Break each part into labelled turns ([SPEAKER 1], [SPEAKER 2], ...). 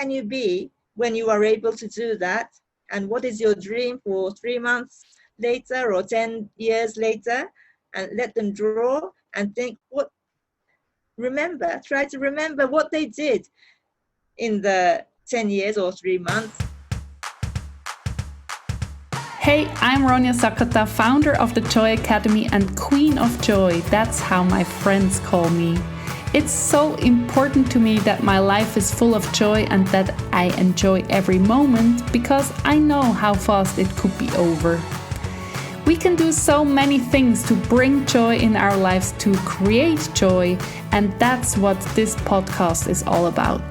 [SPEAKER 1] can you be when you are able to do that? And what is your dream for 3 months later or 10 years later? And let them draw and think try to remember what they did in the 10 years or 3 months.
[SPEAKER 2] Hey, I'm Ronja Sakata, founder of the Joy Academy and Queen of Joy. That's how my friends call me. It's so important to me that my life is full of joy and that I enjoy every moment because I know how fast it could be over. We can do so many things to bring joy in our lives, to create joy, and that's what this podcast is all about.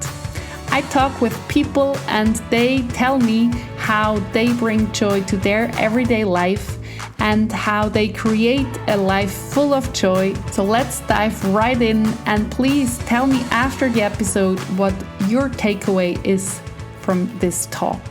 [SPEAKER 2] I talk with people and they tell me how they bring joy to their everyday life and how they create a life full of joy. So let's dive right in, and please tell me after the episode what your takeaway is from this talk.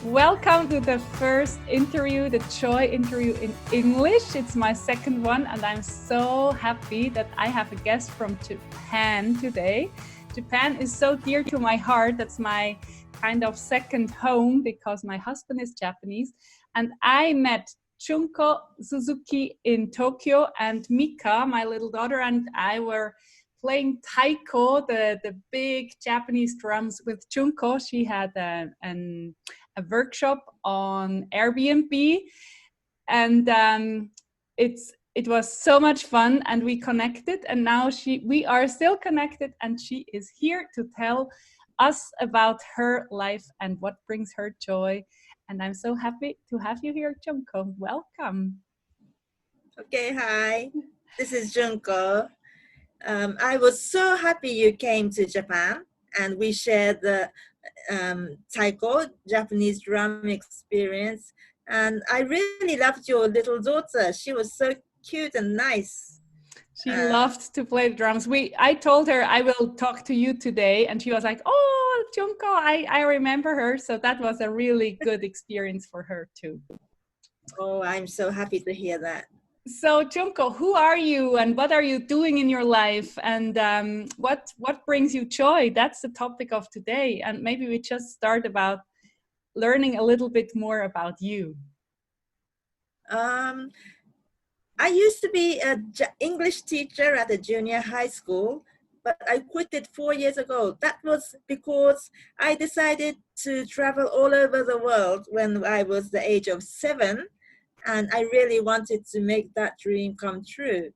[SPEAKER 2] Welcome to the first interview, the Joy interview in English. It's my second one, and I'm so happy that I have a guest from Japan today. Japan is so dear to my heart. That's my kind of second home because my husband is Japanese. And I met Junko Suzuki in Tokyo, and Mika, my little daughter, and I were playing Taiko, the big Japanese drums with Junko. She had a workshop on Airbnb, and it was so much fun, and we connected, and now we are still connected, and she is here to tell us about her life and what brings her joy. And I'm so happy to have you here, Junko. Welcome.
[SPEAKER 1] Okay, hi. This is Junko. I was so happy you came to Japan, and we shared the Taiko, Japanese drum experience. And I really loved your little daughter. She was so cute and nice.
[SPEAKER 2] She loved to play the drums. I told her I will talk to you today, and she was like, "Oh, Junko, I remember her." So that was a really good experience for her too.
[SPEAKER 1] Oh, I'm so happy to hear that.
[SPEAKER 2] So Junko, who are you, and what are you doing in your life, and what brings you joy? That's the topic of today, and maybe we just start about learning a little bit more about you.
[SPEAKER 1] I used to be an English teacher at a junior high school, but I quit it 4 years ago. That was because I decided to travel all over the world when I was the age of 7, and I really wanted to make that dream come true.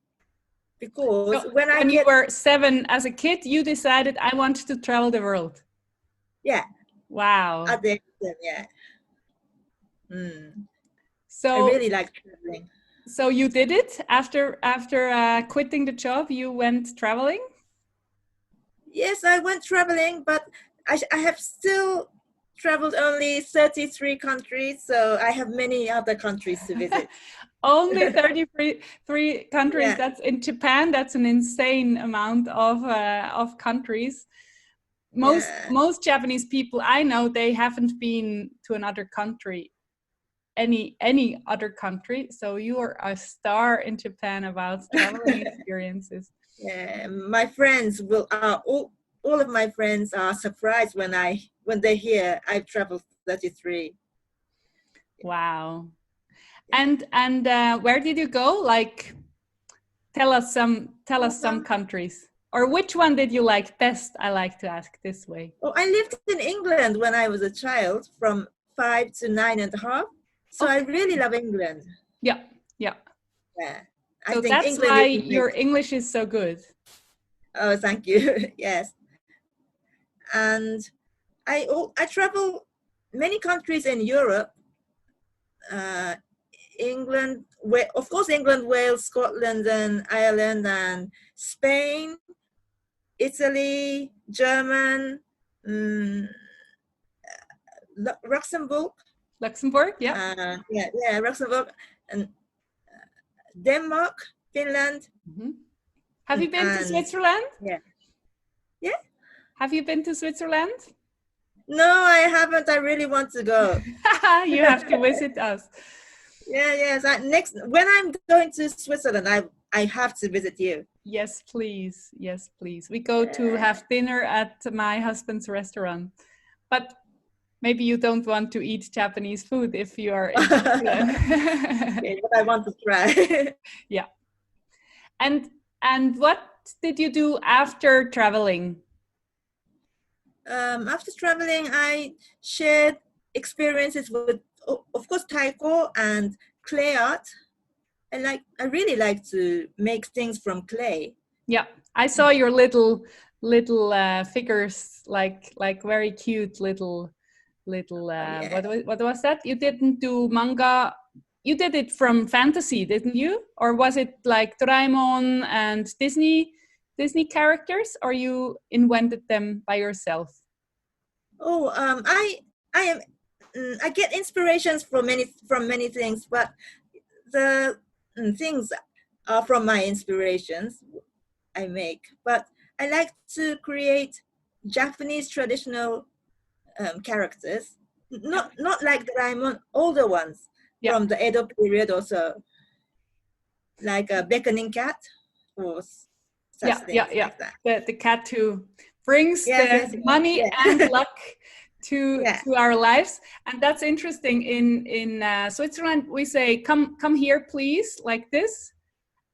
[SPEAKER 1] Because
[SPEAKER 2] so when you were 7 as a kid, you decided I wanted to travel the world.
[SPEAKER 1] Yeah.
[SPEAKER 2] Wow.
[SPEAKER 1] At the end, yeah.
[SPEAKER 2] So
[SPEAKER 1] I really like traveling.
[SPEAKER 2] So you did it after quitting the job? You went traveling?
[SPEAKER 1] Yes, I went traveling, but I have still traveled only 33 countries, so I have many other countries to visit.
[SPEAKER 2] Only 33 countries. Yeah. That's in Japan. That's an insane amount of countries. Most Japanese people I know, they haven't been to another country. Any other country, so you are a star in Japan about traveling experiences.
[SPEAKER 1] Yeah, my friends all of my friends are surprised when they hear I've traveled 33.
[SPEAKER 2] Wow. And where did you go? Like, tell us some countries, or which one did you like best? I like to ask this way.
[SPEAKER 1] Oh, I lived in England when I was a child, from 5 to 9.5. So okay. I really love England.
[SPEAKER 2] Yeah.
[SPEAKER 1] I
[SPEAKER 2] so
[SPEAKER 1] think
[SPEAKER 2] that's
[SPEAKER 1] England
[SPEAKER 2] why your English is so good.
[SPEAKER 1] Oh, thank you. Yes. And I travel many countries in Europe. England, of course, England, Wales, Scotland, and Ireland, and Spain, Italy, German, Luxembourg.
[SPEAKER 2] Luxembourg, yeah.
[SPEAKER 1] Luxembourg, and Denmark, Finland.
[SPEAKER 2] Mm-hmm. Have you been to Switzerland?
[SPEAKER 1] Yeah.
[SPEAKER 2] Have you been to Switzerland?
[SPEAKER 1] No, I haven't. I really want to go.
[SPEAKER 2] You have to visit us.
[SPEAKER 1] Yes. When I'm going to Switzerland, I have to visit you.
[SPEAKER 2] Yes, please. Yes, please. We go to
[SPEAKER 1] Yeah.
[SPEAKER 2] have dinner at my husband's restaurant. But maybe you don't want to eat Japanese food if you are in Switzerland.
[SPEAKER 1] Okay, but I want to try.
[SPEAKER 2] Yeah. And what did you do after traveling?
[SPEAKER 1] After traveling, I shared experiences with, of course, Taiko and clay art. I really like to make things from clay.
[SPEAKER 2] Yeah, I saw your little figures, like very cute little.
[SPEAKER 1] Yeah.
[SPEAKER 2] What was that? You didn't do manga. You did it from fantasy, didn't you? Or was it like Doraemon and Disney characters, or you invented them by yourself?
[SPEAKER 1] Oh, I am I get inspirations from many things, but the things are from my inspirations I make. But I like to create Japanese traditional characters,
[SPEAKER 2] Yeah,
[SPEAKER 1] not like the Doraemon, older ones
[SPEAKER 2] yeah,
[SPEAKER 1] from the Edo period, also like a beckoning cat or such things
[SPEAKER 2] yeah.
[SPEAKER 1] like that.
[SPEAKER 2] The cat who brings
[SPEAKER 1] Yes,
[SPEAKER 2] the
[SPEAKER 1] yes, yes,
[SPEAKER 2] money and
[SPEAKER 1] yeah,
[SPEAKER 2] luck
[SPEAKER 1] yeah,
[SPEAKER 2] to our lives, and that's interesting. In Switzerland, we say come here, please," like this,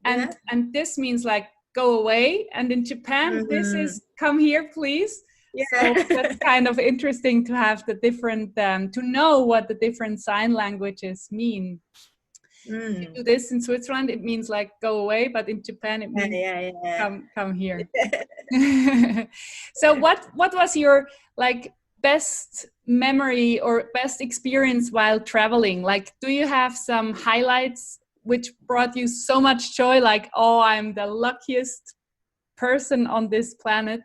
[SPEAKER 1] yeah.
[SPEAKER 2] and this means like go away. And in Japan, this
[SPEAKER 1] Mm-hmm.
[SPEAKER 2] is come here, please. So that's
[SPEAKER 1] Yeah.
[SPEAKER 2] kind of interesting to have the different to know what the different sign languages mean. If you
[SPEAKER 1] Mm.
[SPEAKER 2] do this in Switzerland, it means like go away, but in Japan, it
[SPEAKER 1] Yeah,
[SPEAKER 2] means
[SPEAKER 1] yeah, yeah.
[SPEAKER 2] come here. So what was your like best memory or best experience while traveling? Like, do you have some highlights which brought you so much joy, like, oh, I'm the luckiest person on this planet?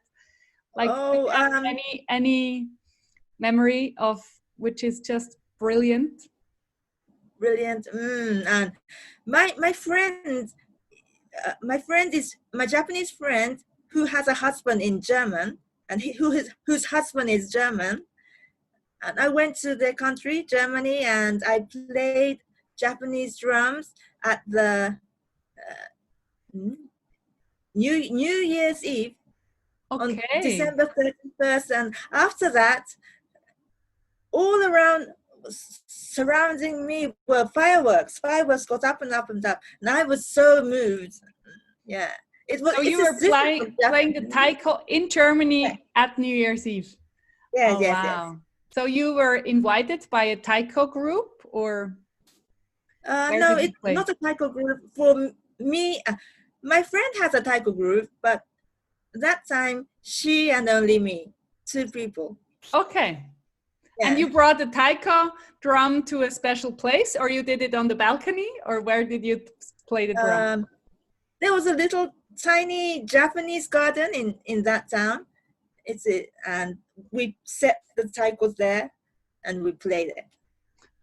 [SPEAKER 2] Like, do you
[SPEAKER 1] Oh,
[SPEAKER 2] have any memory of which is just brilliant?
[SPEAKER 1] brilliant. And my friend is my Japanese friend who has a husband in German, and whose husband is German. And I went to their country, Germany, and I played Japanese drums at the uh, New Year's Eve on
[SPEAKER 2] Okay.
[SPEAKER 1] December 31st. And after that, all around surrounding me were fireworks. Fireworks got up and up and up, and I was so moved. Yeah,
[SPEAKER 2] So
[SPEAKER 1] it
[SPEAKER 2] you
[SPEAKER 1] is
[SPEAKER 2] were
[SPEAKER 1] different from
[SPEAKER 2] playing the
[SPEAKER 1] Japanese.
[SPEAKER 2] taiko in
[SPEAKER 1] Yeah.
[SPEAKER 2] Germany at New Year's Eve.
[SPEAKER 1] Yes,
[SPEAKER 2] Oh
[SPEAKER 1] yes, yes.
[SPEAKER 2] wow! So you were invited by a taiko group, or where
[SPEAKER 1] No,
[SPEAKER 2] did you
[SPEAKER 1] it's
[SPEAKER 2] play?
[SPEAKER 1] not a taiko group for me. My friend has a taiko group, but that time she and only me, two people.
[SPEAKER 2] Okay. And
[SPEAKER 1] Yeah.
[SPEAKER 2] you brought the taiko drum to a special place, or you did it on the balcony, or where did you play the drum?
[SPEAKER 1] Um, there was a little tiny Japanese garden in that town. And we set the taikos there, and we played it.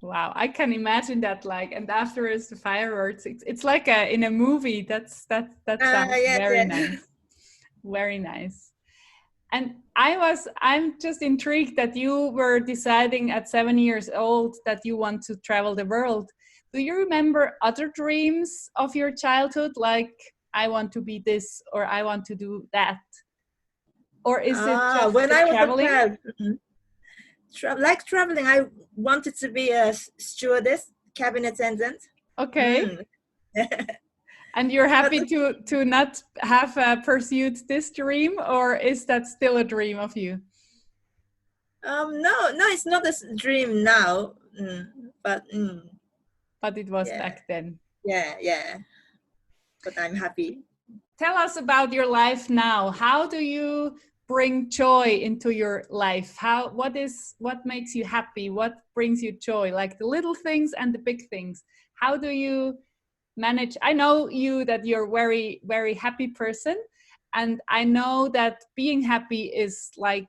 [SPEAKER 2] Wow, I can imagine that. Like, and afterwards the fireworks. It's like in a movie. That sounds
[SPEAKER 1] Yes,
[SPEAKER 2] very
[SPEAKER 1] yes.
[SPEAKER 2] nice. Very nice. And I'm just intrigued that you were deciding at 7 years old that you want to travel the world. Do you remember other dreams of your childhood, like I want to be this or I want to do that? Or is it just
[SPEAKER 1] When
[SPEAKER 2] the
[SPEAKER 1] I was a
[SPEAKER 2] traveling?
[SPEAKER 1] child, like traveling, I wanted to be a stewardess, cabin attendant.
[SPEAKER 2] Okay.
[SPEAKER 1] Mm.
[SPEAKER 2] And you're
[SPEAKER 1] But
[SPEAKER 2] happy to not have pursued this dream, or is that still a dream of you?
[SPEAKER 1] no, it's not a dream now. But
[SPEAKER 2] But it was
[SPEAKER 1] yeah,
[SPEAKER 2] back then.
[SPEAKER 1] yeah. But I'm happy.
[SPEAKER 2] Tell us about your life now. How do you bring joy into your life? What makes you happy? What brings you joy? Like the little things and the big things. How do you manage? I know you that you're very, very happy person. And I know that being happy is like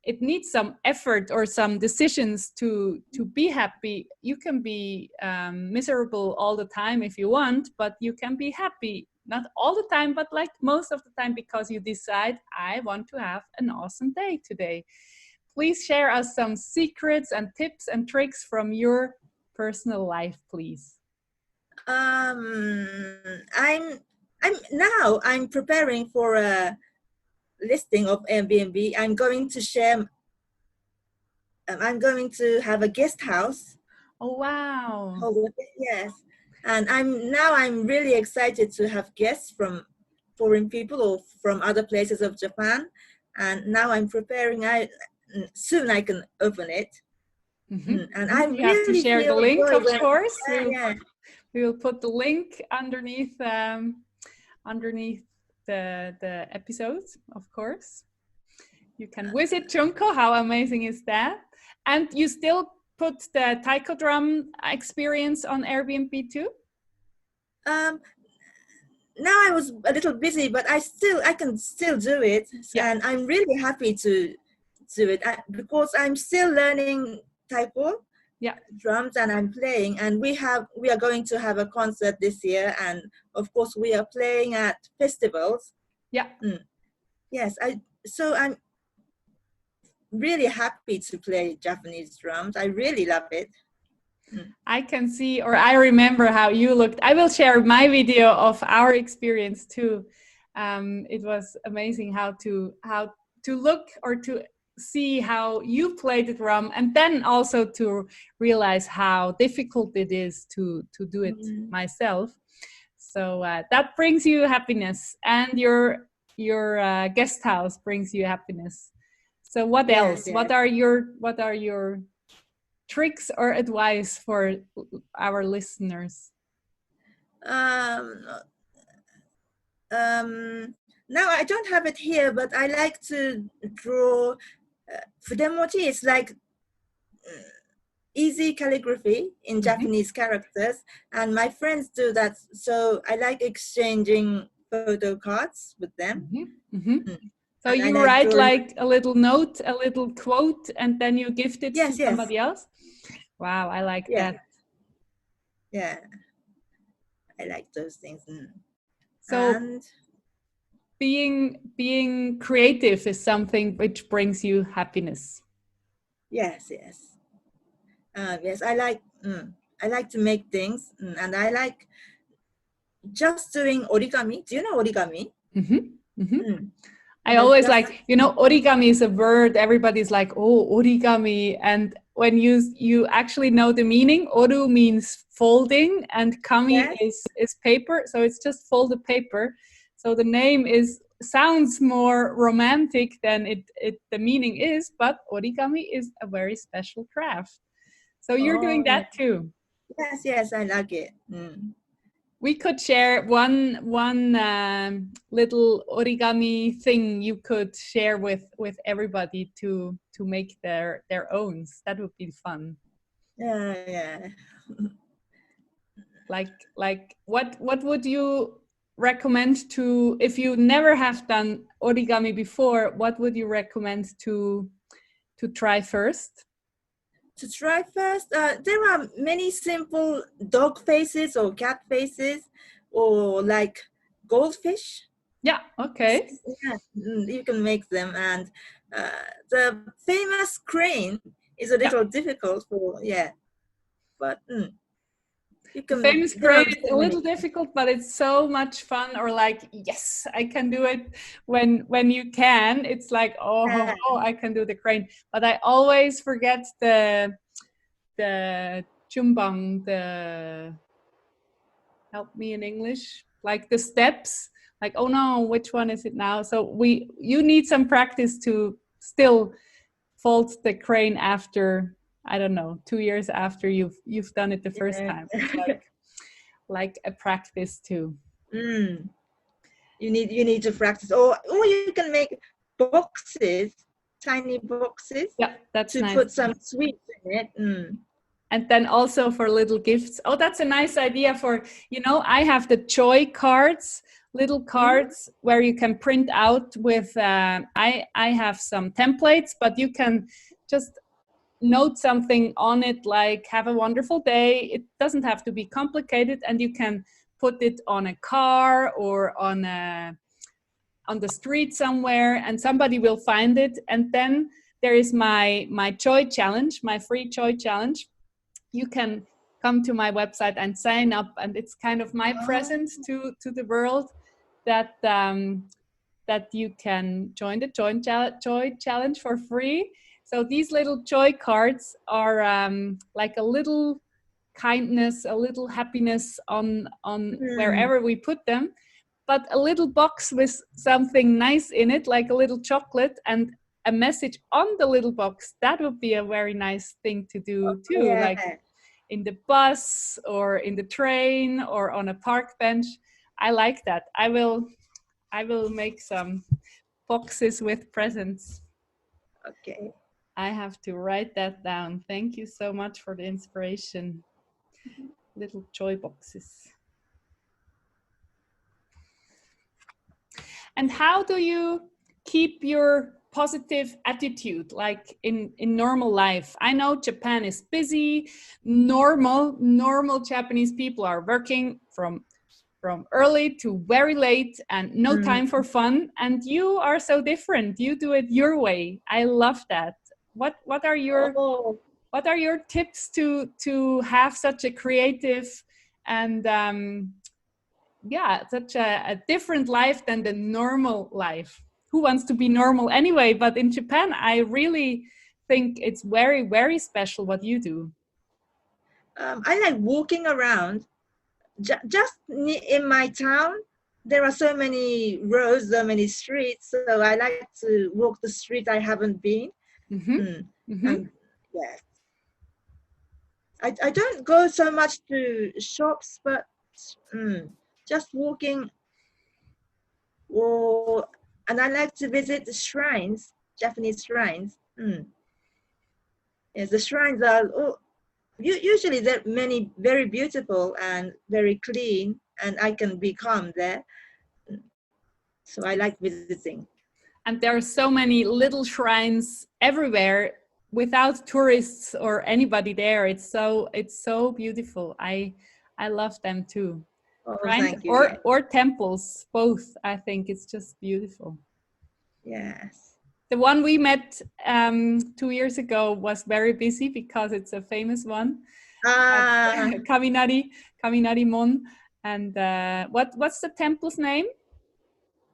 [SPEAKER 2] it needs some effort or some decisions to be happy. You can be miserable all the time if you want, but you can be happy not all the time, but like most of the time, because you decide, I want to have an awesome day today. Please share us some secrets and tips and tricks from your personal life, please.
[SPEAKER 1] I'm I'm preparing for a listing of Airbnb. I'm going to share. I'm going to have a guest house.
[SPEAKER 2] Oh, wow.
[SPEAKER 1] Yes, and I'm really excited to have guests from foreign people or from other places of Japan. And now I'm preparing. Soon I can open it. And I
[SPEAKER 2] You have to
[SPEAKER 1] really
[SPEAKER 2] share the
[SPEAKER 1] feel
[SPEAKER 2] link,
[SPEAKER 1] joy
[SPEAKER 2] of
[SPEAKER 1] when
[SPEAKER 2] course.
[SPEAKER 1] yeah.
[SPEAKER 2] We will put the link underneath underneath the episode, of course. You can visit Junko. How amazing is that? And you still put the taiko drum experience on Airbnb too?
[SPEAKER 1] Um, Now I was a little busy, but I can still do it,
[SPEAKER 2] Yeah.
[SPEAKER 1] and I'm really happy to do it because I'm still learning taiko
[SPEAKER 2] Yeah.
[SPEAKER 1] drums, and I'm playing, and we are going to have a concert this year, and of course we are playing at festivals.
[SPEAKER 2] Yeah.
[SPEAKER 1] Yes, I'm really happy to play Japanese drums. I really love it.
[SPEAKER 2] I can see, or I remember how you looked. I will share my video of our experience too. It was amazing how to look or to see how you play the drum, and then also to realize how difficult it is to do it myself. So that brings you happiness, and your guest house brings you happiness. So what else?
[SPEAKER 1] Yes.
[SPEAKER 2] What are your tricks or advice for our listeners?
[SPEAKER 1] Um, Now I don't have it here, but I like to draw. Fudemochi is like easy calligraphy in Japanese characters, and my friends do that. So I like exchanging photo cards with them.
[SPEAKER 2] So
[SPEAKER 1] And I
[SPEAKER 2] you
[SPEAKER 1] like
[SPEAKER 2] write
[SPEAKER 1] drawing.
[SPEAKER 2] like a little note, a little quote, and then you gift it to
[SPEAKER 1] Yes.
[SPEAKER 2] somebody else? Wow, I like that.
[SPEAKER 1] Yeah, I like those things.
[SPEAKER 2] So
[SPEAKER 1] and
[SPEAKER 2] being creative is something which brings you happiness.
[SPEAKER 1] yes. Yes, I like to make things, and I like just doing origami. Do you know origami?
[SPEAKER 2] I always like, origami is a word. Everybody's like, oh, origami. And when you actually know the meaning, oru means folding and kami is paper. So it's just folded paper. So the name sounds more romantic than the meaning is, but origami is a very special craft. So you're doing that too.
[SPEAKER 1] Yes, I like it.
[SPEAKER 2] We could share one little origami thing you could share with everybody to make their own. That would be fun.
[SPEAKER 1] Yeah.
[SPEAKER 2] Like what would you recommend to, if you never have done origami before, what would you recommend to try first?
[SPEAKER 1] To try first, there are many simple dog faces or cat faces, or like goldfish.
[SPEAKER 2] Yeah, okay.
[SPEAKER 1] Yeah, you can make them, and the famous crane is a little difficult for but
[SPEAKER 2] the famous crane is a little difficult, but it's so much fun. Or like, yes, I can do it. When you can, it's like, oh, I can do the crane. But I always forget the chumbang, help me in English, like the steps. Like, oh no, which one is it now? So you need some practice to still fold the crane after, I don't know, 2 years after you've done it the first time. It's like a practice too.
[SPEAKER 1] You need to practice, or you can make boxes, tiny boxes.
[SPEAKER 2] Yeah, that's
[SPEAKER 1] to
[SPEAKER 2] nice.
[SPEAKER 1] Put some sweets in it.
[SPEAKER 2] And then also for little gifts. Oh, that's a nice idea for, I have the joy cards, little cards where you can print out with, I have some templates, but you can just note something on it, like have a wonderful day. It doesn't have to be complicated, and you can put it on a car or on the street somewhere, and somebody will find it. And then there is my joy challenge, my free joy challenge. You can come to my website and sign up, and it's kind of my present to the world. that that you can join the Joy Challenge for free. So these little joy cards are like a little kindness, a little happiness on wherever we put them, but a little box with something nice in it, like a little chocolate and a message on the little box. That would be a very nice thing to do too,
[SPEAKER 1] Yeah.
[SPEAKER 2] like in the bus or in the train or on a park bench. I like that. I will make some boxes with presents.
[SPEAKER 1] Okay.
[SPEAKER 2] I have to write that down. Thank you so much for the inspiration. Little joy boxes. And how do you keep your positive attitude like in normal life? I know Japan is busy. Normal Japanese people are working from early to very late and no time for fun, and you are so different. You do it your way. I love that. What are your tips to have such a creative and such a different life than the normal life? Who wants to be normal anyway? But in Japan, I really think it's very, very special what you do.
[SPEAKER 1] I like walking around. Just in my town, there are so many roads, so many streets. So I like to walk the street I haven't been. And yes, I don't go so much to shops, but just walking. And I like to visit the shrines, Japanese shrines. Yes, the shrines are usually they're many very beautiful and very clean, and I can be calm there. So I like visiting.
[SPEAKER 2] And there are so many little shrines everywhere without tourists or anybody there. It's so beautiful. I love them too. Shrines
[SPEAKER 1] Thank you.
[SPEAKER 2] or temples, both. I think it's just beautiful.
[SPEAKER 1] Yes.
[SPEAKER 2] The one we met 2 years ago was very busy because it's a famous one. Kaminari Mon. And what's the temple's name?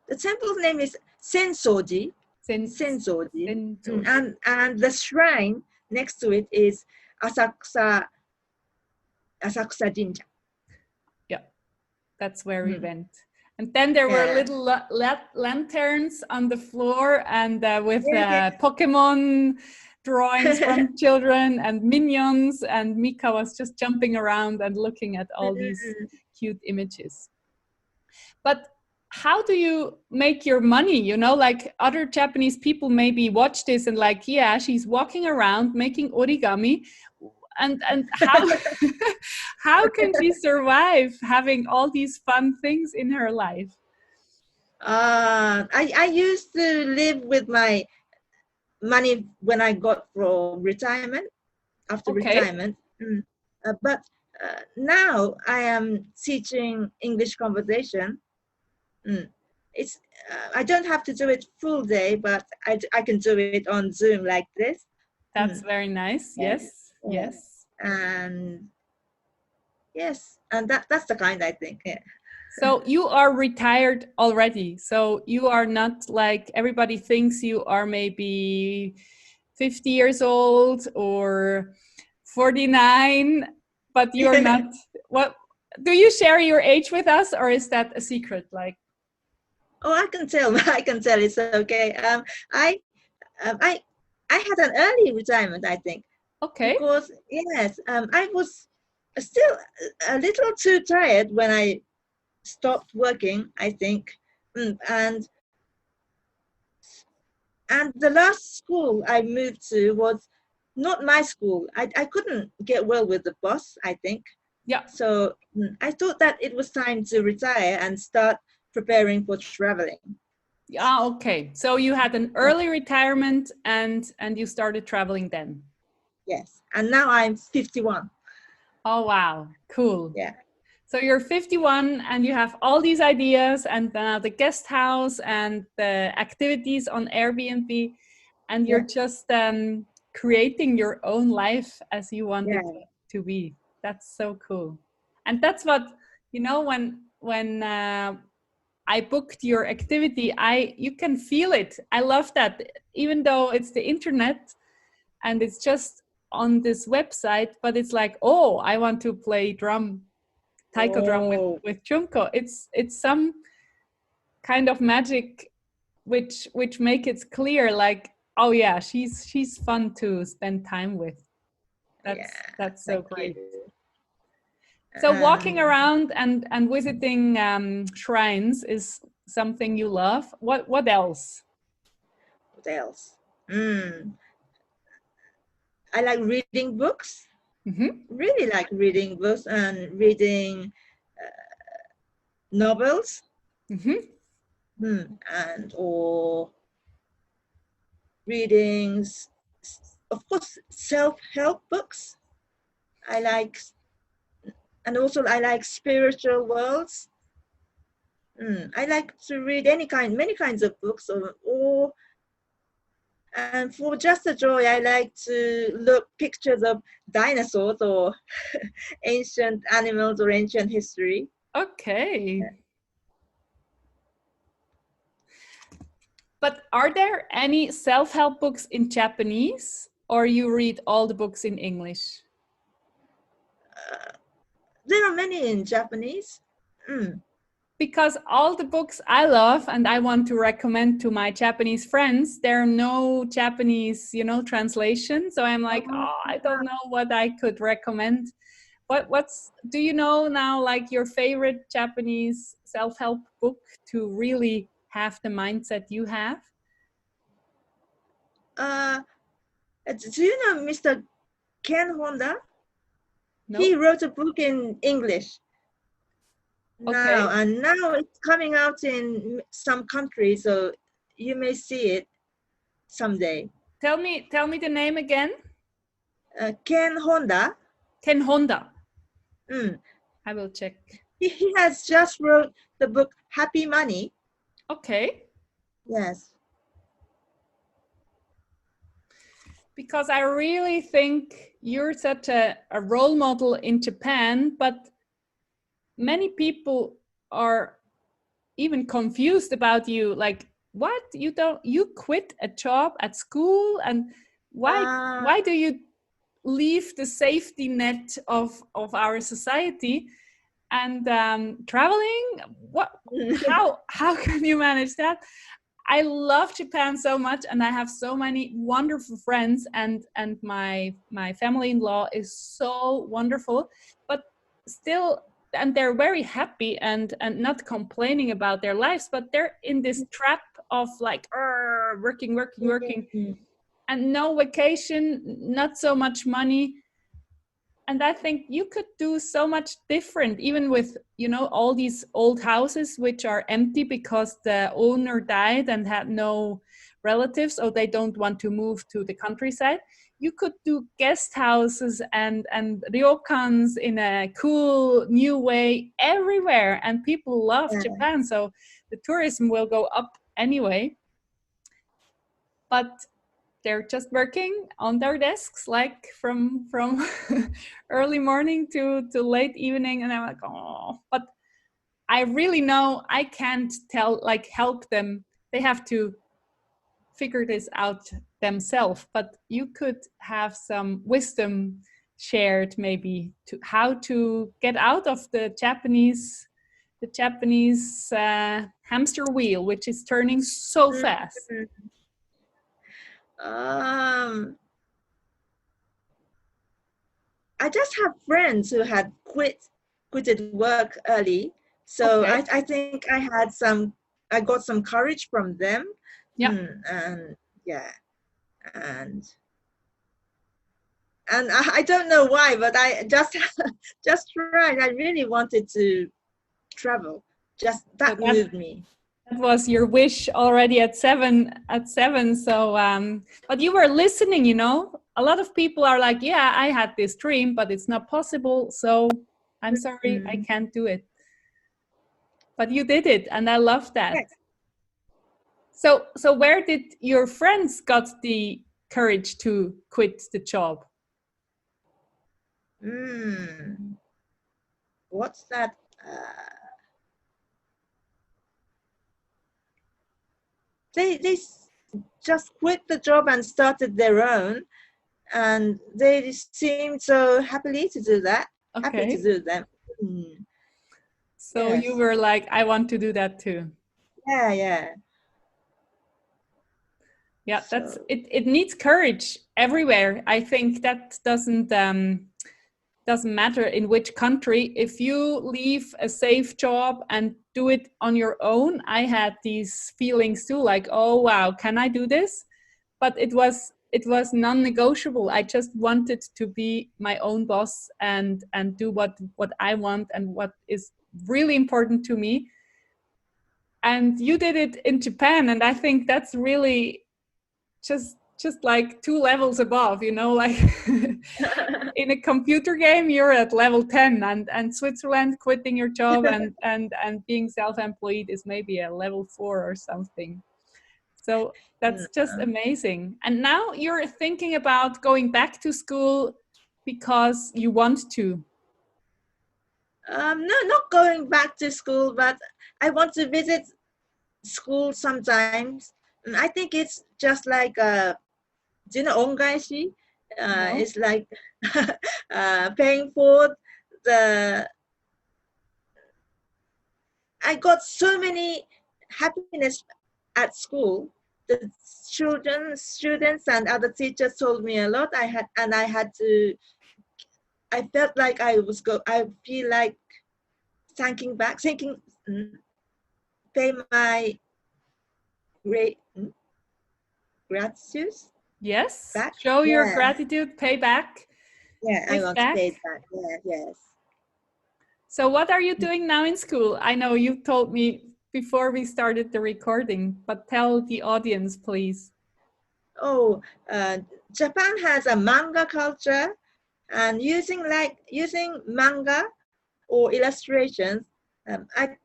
[SPEAKER 1] The temple's name is Sensoji. Sensoji. And the shrine next to it is Asakusa Jinja.
[SPEAKER 2] Yeah, that's where we went. And then there were little lanterns on the floor and with Pokemon drawings from children and minions, and Mika was just jumping around and looking at all these cute images. But how do you make your money? You know, like other Japanese people maybe watch this and like, yeah, she's walking around making origami. And how how can she survive having all these fun things in her life?
[SPEAKER 1] I used to live with my money when I got from retirement, after retirement. But now I am teaching English conversation. It's I don't have to do it full day, but I can do it on Zoom like this.
[SPEAKER 2] That's very nice. Yes.
[SPEAKER 1] And yes, and that's the kind I think. Yeah.
[SPEAKER 2] So you are retired already. So you are not like everybody thinks you are maybe 50 years old or 49, but you're not. What do you share your age with us, or is that a secret? Like,
[SPEAKER 1] I can tell. I can tell. It's okay. I had an early retirement, I think.
[SPEAKER 2] Okay.
[SPEAKER 1] Because yes, I was still a little too tired when I stopped working, I think, and the last school I moved to was not my school. I couldn't get well with the boss, I think.
[SPEAKER 2] Yeah.
[SPEAKER 1] So I thought that it was time to retire and start preparing for traveling.
[SPEAKER 2] Yeah. Okay. So you had an early retirement and you started traveling then.
[SPEAKER 1] Yes, and now I'm 51.
[SPEAKER 2] Oh wow, cool.
[SPEAKER 1] Yeah.
[SPEAKER 2] So you're 51 and you have all these ideas and the guest house and the activities on Airbnb, and you're just creating your own life as you want it to be. That's so cool. And that's what, you know, when I booked your activity, you can feel it. I love that. Even though it's the internet and it's just on this website, but it's like, oh, I want to play Taiko drum
[SPEAKER 1] Oh,
[SPEAKER 2] with Junko. It's some kind of magic which make it clear, like, oh yeah, she's fun to spend time with.
[SPEAKER 1] yeah.
[SPEAKER 2] That's so
[SPEAKER 1] Thank you.
[SPEAKER 2] great. So walking
[SPEAKER 1] Um,
[SPEAKER 2] around and visiting shrines is something you love. What else?
[SPEAKER 1] what else? I like reading books.
[SPEAKER 2] Mm-hmm.
[SPEAKER 1] Really like reading books and reading novels.
[SPEAKER 2] Mm-hmm.
[SPEAKER 1] And or readings, of course, self-help books. I like, and also I like spiritual worlds. I like to read many kinds of books, or and for just the joy, I like to look pictures of dinosaurs or ancient animals or ancient history.
[SPEAKER 2] Okay. But are there any self-help books in Japanese, or you read all the books in English?
[SPEAKER 1] There are many in Japanese.
[SPEAKER 2] Because all the books I love and I want to recommend to my Japanese friends, there are no Japanese, translation. So I'm like, oh, I don't know what I could recommend. What's do you know now, like, your favorite Japanese self-help book to really have the mindset you have?
[SPEAKER 1] Uh, do you know Mr. Ken Honda? He
[SPEAKER 2] No?
[SPEAKER 1] wrote a book in English now,
[SPEAKER 2] Okay.
[SPEAKER 1] and now it's coming out in some countries, so you may see it someday.
[SPEAKER 2] Tell me the name again.
[SPEAKER 1] Ken Honda.
[SPEAKER 2] Ken Honda.
[SPEAKER 1] Mm,
[SPEAKER 2] I will check.
[SPEAKER 1] he has just wrote the book Happy Money.
[SPEAKER 2] Okay.
[SPEAKER 1] Yes.
[SPEAKER 2] Because I really think you're such a role model in Japan, but many people are even confused about you. Like, what? You quit a job at school, and why
[SPEAKER 1] Uh,
[SPEAKER 2] why do you leave the safety net of our society and traveling? What? How can you manage that? I love Japan so much, and I have so many wonderful friends, and my family-in-law is so wonderful, but still, and they're very happy and not complaining about their lives, but they're in this trap of like working, working, working, and no vacation, not so much money. And I think you could do so much different, even with all these old houses which are empty because the owner died and had no relatives, or they don't want to move to the countryside. You could do guest houses and ryokans in a cool new way everywhere, and people love
[SPEAKER 1] yeah.
[SPEAKER 2] Japan, so the tourism will go up anyway. But they're just working on their desks, like from early morning to late evening, and I'm like, oh. But I really know I can't help them. They have to figure this out themselves, but you could have some wisdom shared, maybe, to how to get out of the Japanese hamster wheel, which is turning so fast.
[SPEAKER 1] Um, I just have friends who had quitted work early, so
[SPEAKER 2] Okay.
[SPEAKER 1] I think I got some courage from them.
[SPEAKER 2] Yeah.
[SPEAKER 1] And yeah, and I don't know why, but I just just tried. I really wanted to travel. Just
[SPEAKER 2] So
[SPEAKER 1] that moved me.
[SPEAKER 2] that was your wish already at seven. So but you were listening. A lot of people are like, yeah, I had this dream, but it's not possible, so I'm sorry, I
[SPEAKER 1] Mm.
[SPEAKER 2] can't do it. But you did it, and I love that.
[SPEAKER 1] Yes.
[SPEAKER 2] So where did your friends got the courage to quit the job?
[SPEAKER 1] Mm. What's that? they just quit the job and started their own, and they seemed so happily to do that, happy to
[SPEAKER 2] Okay.
[SPEAKER 1] do them. Mm,
[SPEAKER 2] So you
[SPEAKER 1] yes.
[SPEAKER 2] were like, I want to do that too.
[SPEAKER 1] Yeah, yeah.
[SPEAKER 2] Yeah, that's
[SPEAKER 1] So
[SPEAKER 2] it. It needs courage everywhere. I think that doesn't matter in which country. If you leave a safe job and do it on your own, I had these feelings too, like, oh wow, can I do this? But it was non-negotiable. I just wanted to be my own boss and do what I want and what is really important to me. And you did it in Japan, and I think that's really just like two levels above, like in a computer game you're at level 10, and Switzerland, quitting your job and being self-employed is maybe a level 4 or something. So that's just amazing. And now you're thinking about going back to school because you want to.
[SPEAKER 1] no, not going back to school, but I want to visit school sometimes. I think it's just like do you know ongaishi?
[SPEAKER 2] No?
[SPEAKER 1] It's like paying for the. I got so many happiness at school. The students, and other teachers told me a lot. I had to. I felt like I was go. I feel like thinking, pay my great gratitude
[SPEAKER 2] Yes.
[SPEAKER 1] back.
[SPEAKER 2] Show your
[SPEAKER 1] Yeah,
[SPEAKER 2] gratitude, pay back,
[SPEAKER 1] yeah. I
[SPEAKER 2] give
[SPEAKER 1] want to pay it
[SPEAKER 2] back.
[SPEAKER 1] back. Yeah, yes.
[SPEAKER 2] So what are you doing now in school? I know you told me before we started the recording, but tell the audience, please.
[SPEAKER 1] Oh, Japan has a manga culture, and using manga or illustrations. Um, I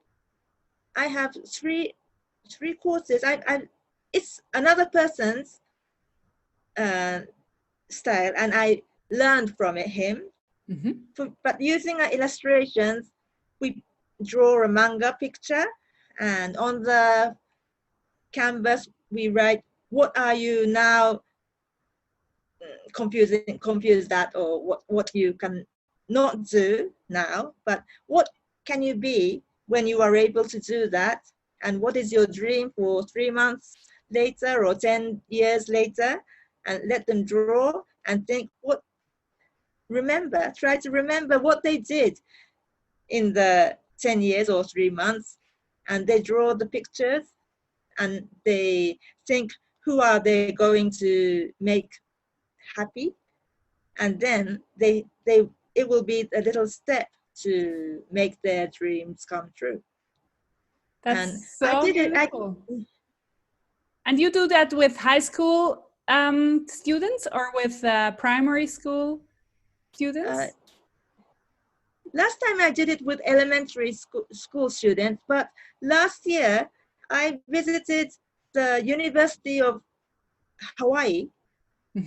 [SPEAKER 1] I have three courses. I it's another person's uh, style, and I learned from him.
[SPEAKER 2] Mm-hmm.
[SPEAKER 1] But using illustrations, we draw a manga picture, and on the canvas we write, what are you now confuse that, or what you can not do now, but what can you be when you are able to do that, and what is your dream for 3 months later or 10 years later, and let them draw and think, try to remember what they did in the 10 years or 3 months, and they draw the pictures, and they think, who are they going to make happy, and then it will be a little step to make their dreams come true. And
[SPEAKER 2] That's
[SPEAKER 1] I
[SPEAKER 2] so
[SPEAKER 1] did it.
[SPEAKER 2] beautiful. And you do that with high school students or with primary school
[SPEAKER 1] uh,
[SPEAKER 2] students?
[SPEAKER 1] Last time I did it with elementary school students, but last year I visited the University of Hawaii,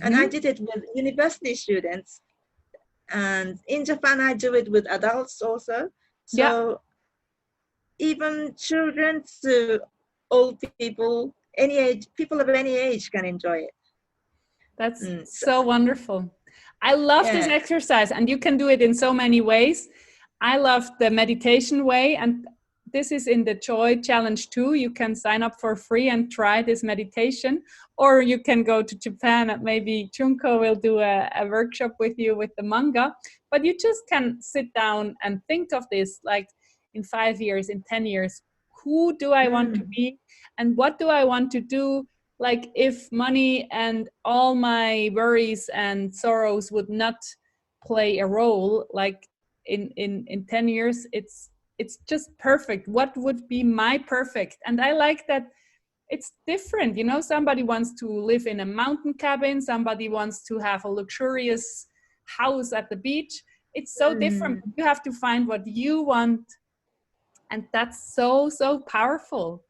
[SPEAKER 1] and I
[SPEAKER 2] Mm-hmm.
[SPEAKER 1] did it with university students. And in Japan, I do it with adults also.
[SPEAKER 2] Yeah,
[SPEAKER 1] So even children to old people, any age, people of any age can enjoy it.
[SPEAKER 2] that's
[SPEAKER 1] So,
[SPEAKER 2] so wonderful. I love this
[SPEAKER 1] yeah.
[SPEAKER 2] exercise, and you can do it in so many ways. I love the meditation way, and this is in the Joy Challenge too. You can sign up for free and try this meditation, or you can go to Japan and maybe Junko will do a workshop with you with the manga. But you just can sit down and think of this like in 5 years, in 10 years, who do I want to
[SPEAKER 1] Mm.
[SPEAKER 2] be and what do I want to do? Like if money and all my worries and sorrows would not play a role, like in 10 years it's just perfect. What would be my perfect? And I like that it's different. Somebody wants to live in a mountain cabin, somebody wants to have a luxurious house at the beach. It's so different.
[SPEAKER 1] Mm.
[SPEAKER 2] You have to find what you want, and that's so powerful.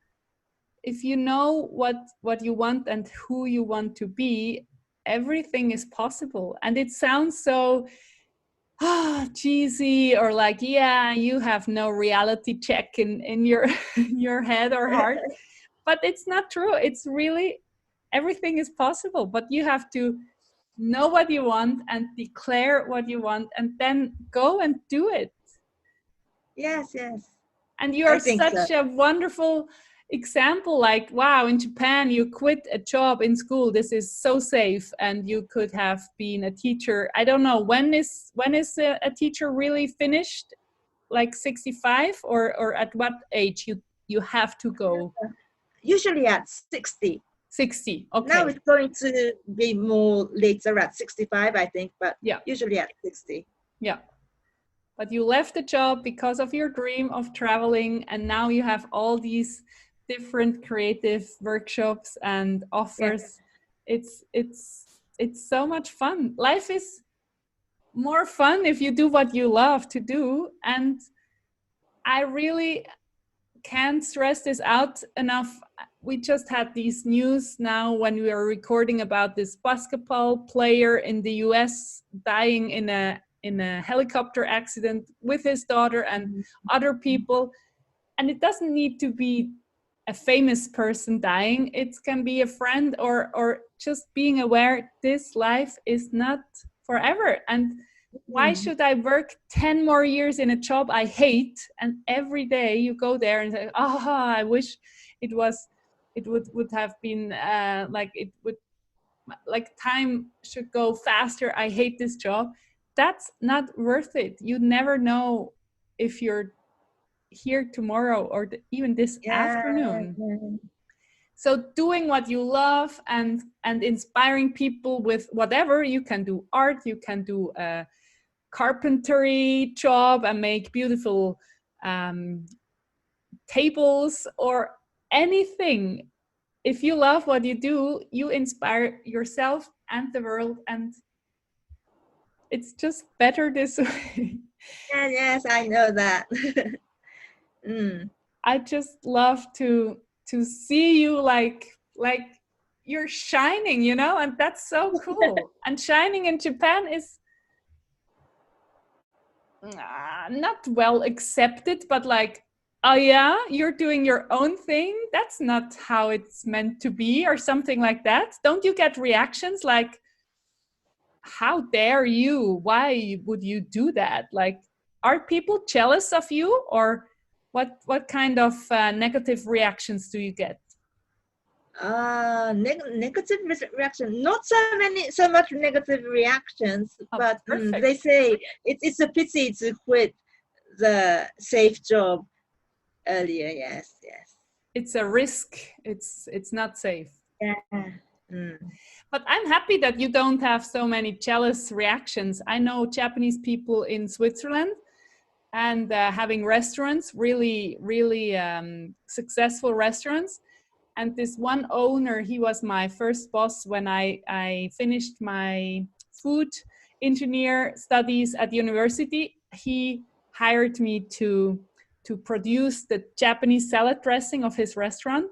[SPEAKER 2] If you know what you want and who you want to be, everything is possible. And it sounds so cheesy, or like, yeah, you have no reality check in your in your head or heart. But it's not true. It's really, everything is possible, but you have to know what you want and declare what you want and then go and do it.
[SPEAKER 1] Yes, yes.
[SPEAKER 2] And you
[SPEAKER 1] I
[SPEAKER 2] are
[SPEAKER 1] think so.
[SPEAKER 2] such a wonderful example, like, wow, in Japan you quit a job in school, this is so safe, and you could have been a teacher. I don't know, when is a teacher really finished, like 65, or at what age you have to go?
[SPEAKER 1] Usually at 60.
[SPEAKER 2] 60,
[SPEAKER 1] Now
[SPEAKER 2] okay.
[SPEAKER 1] it's going to be more later at 65, I think, but
[SPEAKER 2] Yeah,
[SPEAKER 1] usually at 60.
[SPEAKER 2] yeah. But you left the job because of your dream of traveling, and now you have all these different creative workshops and
[SPEAKER 1] Yeah.
[SPEAKER 2] offers. It's so much fun. Life is more fun if you do what you love to do, and I really can't stress this out enough. We just had these news now when we are recording about this basketball player in the US dying in a helicopter accident with his daughter and other people. And it doesn't need to be a famous person dying. It can be a friend, or just being aware this life is not forever. And why should I work 10 more years in a job I hate? And every day you go there and say, oh, I wish it would have been like it would, like time should go faster. I hate this job. That's not worth it. You never know if you're here tomorrow or even this
[SPEAKER 1] Yeah.
[SPEAKER 2] afternoon. So doing what you love and inspiring people with whatever, you can do art, you can do a carpentry job and make beautiful tables or anything. If you love what you do, you inspire yourself and the world, and it's just better this way.
[SPEAKER 1] Yeah, yes, I know that.
[SPEAKER 2] I just love to see you like you're shining, and that's so cool. And shining in Japan is not well accepted, but like, oh yeah, you're doing your own thing. That's not how it's meant to be, or something like that. Don't you get reactions like, how dare you? Why would you do that? Like, are people jealous of you, or what kind of negative reactions do you get?
[SPEAKER 1] Negative reaction. Not so much negative reactions,
[SPEAKER 2] Oh,
[SPEAKER 1] but
[SPEAKER 2] perfect.
[SPEAKER 1] they say it's a pity to quit the safe job earlier. Yes, yes.
[SPEAKER 2] It's a risk. It's not safe.
[SPEAKER 1] Yeah. Mm.
[SPEAKER 2] But I'm happy that you don't have so many jealous reactions. I know Japanese people in Switzerland and having restaurants, really, really successful restaurants. And this one owner, he was my first boss when I finished my food engineer studies at university. He hired me to produce the Japanese salad dressing of his restaurant.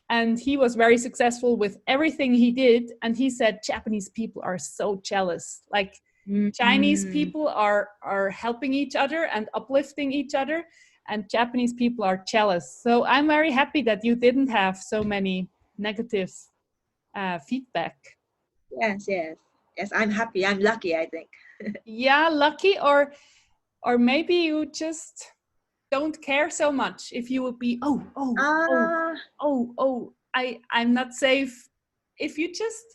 [SPEAKER 2] And he was very successful with everything he did. And he said, Japanese people are so jealous. Like, Chinese people are helping each other and uplifting each other, and Japanese people are jealous. So I'm very happy that you didn't have so many negative feedback.
[SPEAKER 1] Yes, yes, yes. I'm happy. I'm lucky, I think.
[SPEAKER 2] Yeah, lucky, or maybe you just don't care so much. If you would be,
[SPEAKER 1] Ah,
[SPEAKER 2] I'm not safe. If you just,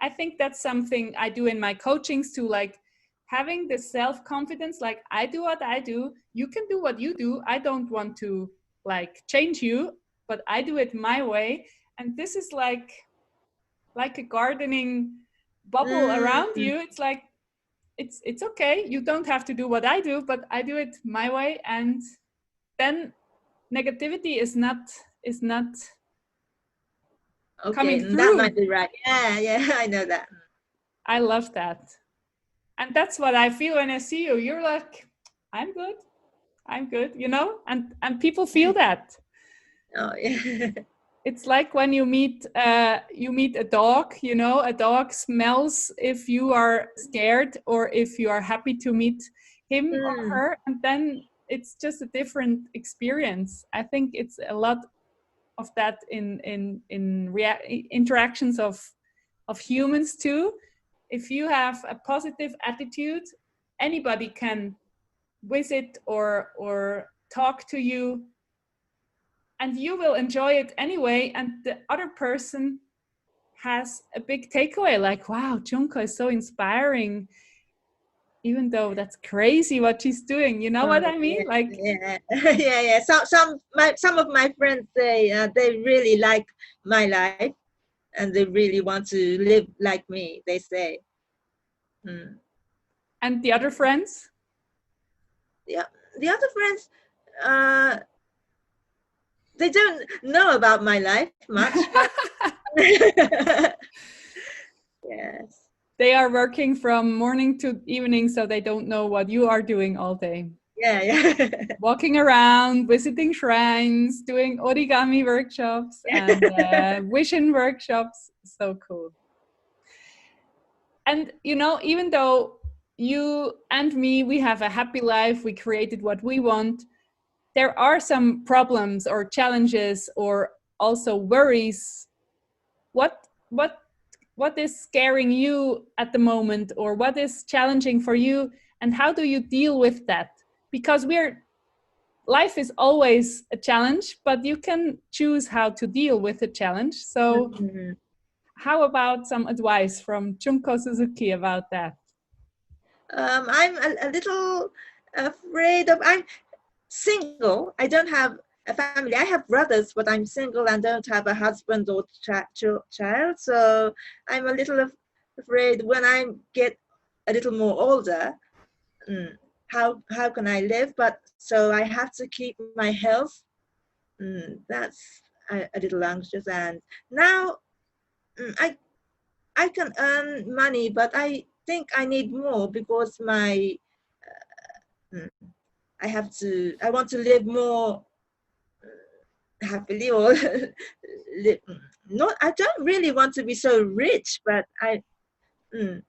[SPEAKER 2] I think that's something I do in my coachings too, like having the self-confidence, like, I do what I do, you can do what you do. I don't want to like change you, but I do it my way. And this is like a gardening bubble around you. It's like, it's okay. You don't have to do what I do, but I do it my way. And then negativity is not
[SPEAKER 1] okay,
[SPEAKER 2] coming
[SPEAKER 1] that
[SPEAKER 2] through.
[SPEAKER 1] might be right. Yeah, yeah, I know that.
[SPEAKER 2] I love that. And that's what I feel when I see you. You're like, I'm good. I'm good, and people feel that.
[SPEAKER 1] Oh, yeah.
[SPEAKER 2] It's like when you meet a dog, a dog smells if you are scared or if you are happy to meet him or her, and then it's just a different experience. I think it's a lot that in interactions of humans too. If you have a positive attitude, anybody can visit or talk to you, and you will enjoy it anyway, and the other person has a big takeaway, like, wow, Junko is so inspiring, even though that's crazy what she's doing. You know what I mean?
[SPEAKER 1] Yeah,
[SPEAKER 2] Like,
[SPEAKER 1] yeah, yeah, yeah. Some of my friends, they really like my life, and they really want to live like me. They say. Mm.
[SPEAKER 2] and the other friends?
[SPEAKER 1] Yeah, the other friends, uh, they don't know about my life much, but yes.
[SPEAKER 2] They are working from morning to evening, so they don't know what you are doing all day.
[SPEAKER 1] Yeah, yeah.
[SPEAKER 2] Walking around, visiting shrines, doing origami workshops and vision workshops. So cool. And, you know, even though you and me, we have a happy life, we created what we want, there are some problems or challenges or also worries. What is scaring you at the moment, or what is challenging for you, and how do you deal with that? Because life is always a challenge, but you can choose how to deal with the challenge. So
[SPEAKER 1] Mhm.
[SPEAKER 2] how about some advice from Junko Suzuki about that?
[SPEAKER 1] I'm a little afraid of. I'm single. I don't have a family. I have brothers, but I'm single and don't have a husband or child. So I'm a little afraid when I get a little more older. Mm, how can I live? But so I have to keep my health. That's a little anxious. And now I can earn money, but I think I need more because my mm, I want to live more happily or live, not, I don't really want to be so rich, but mm,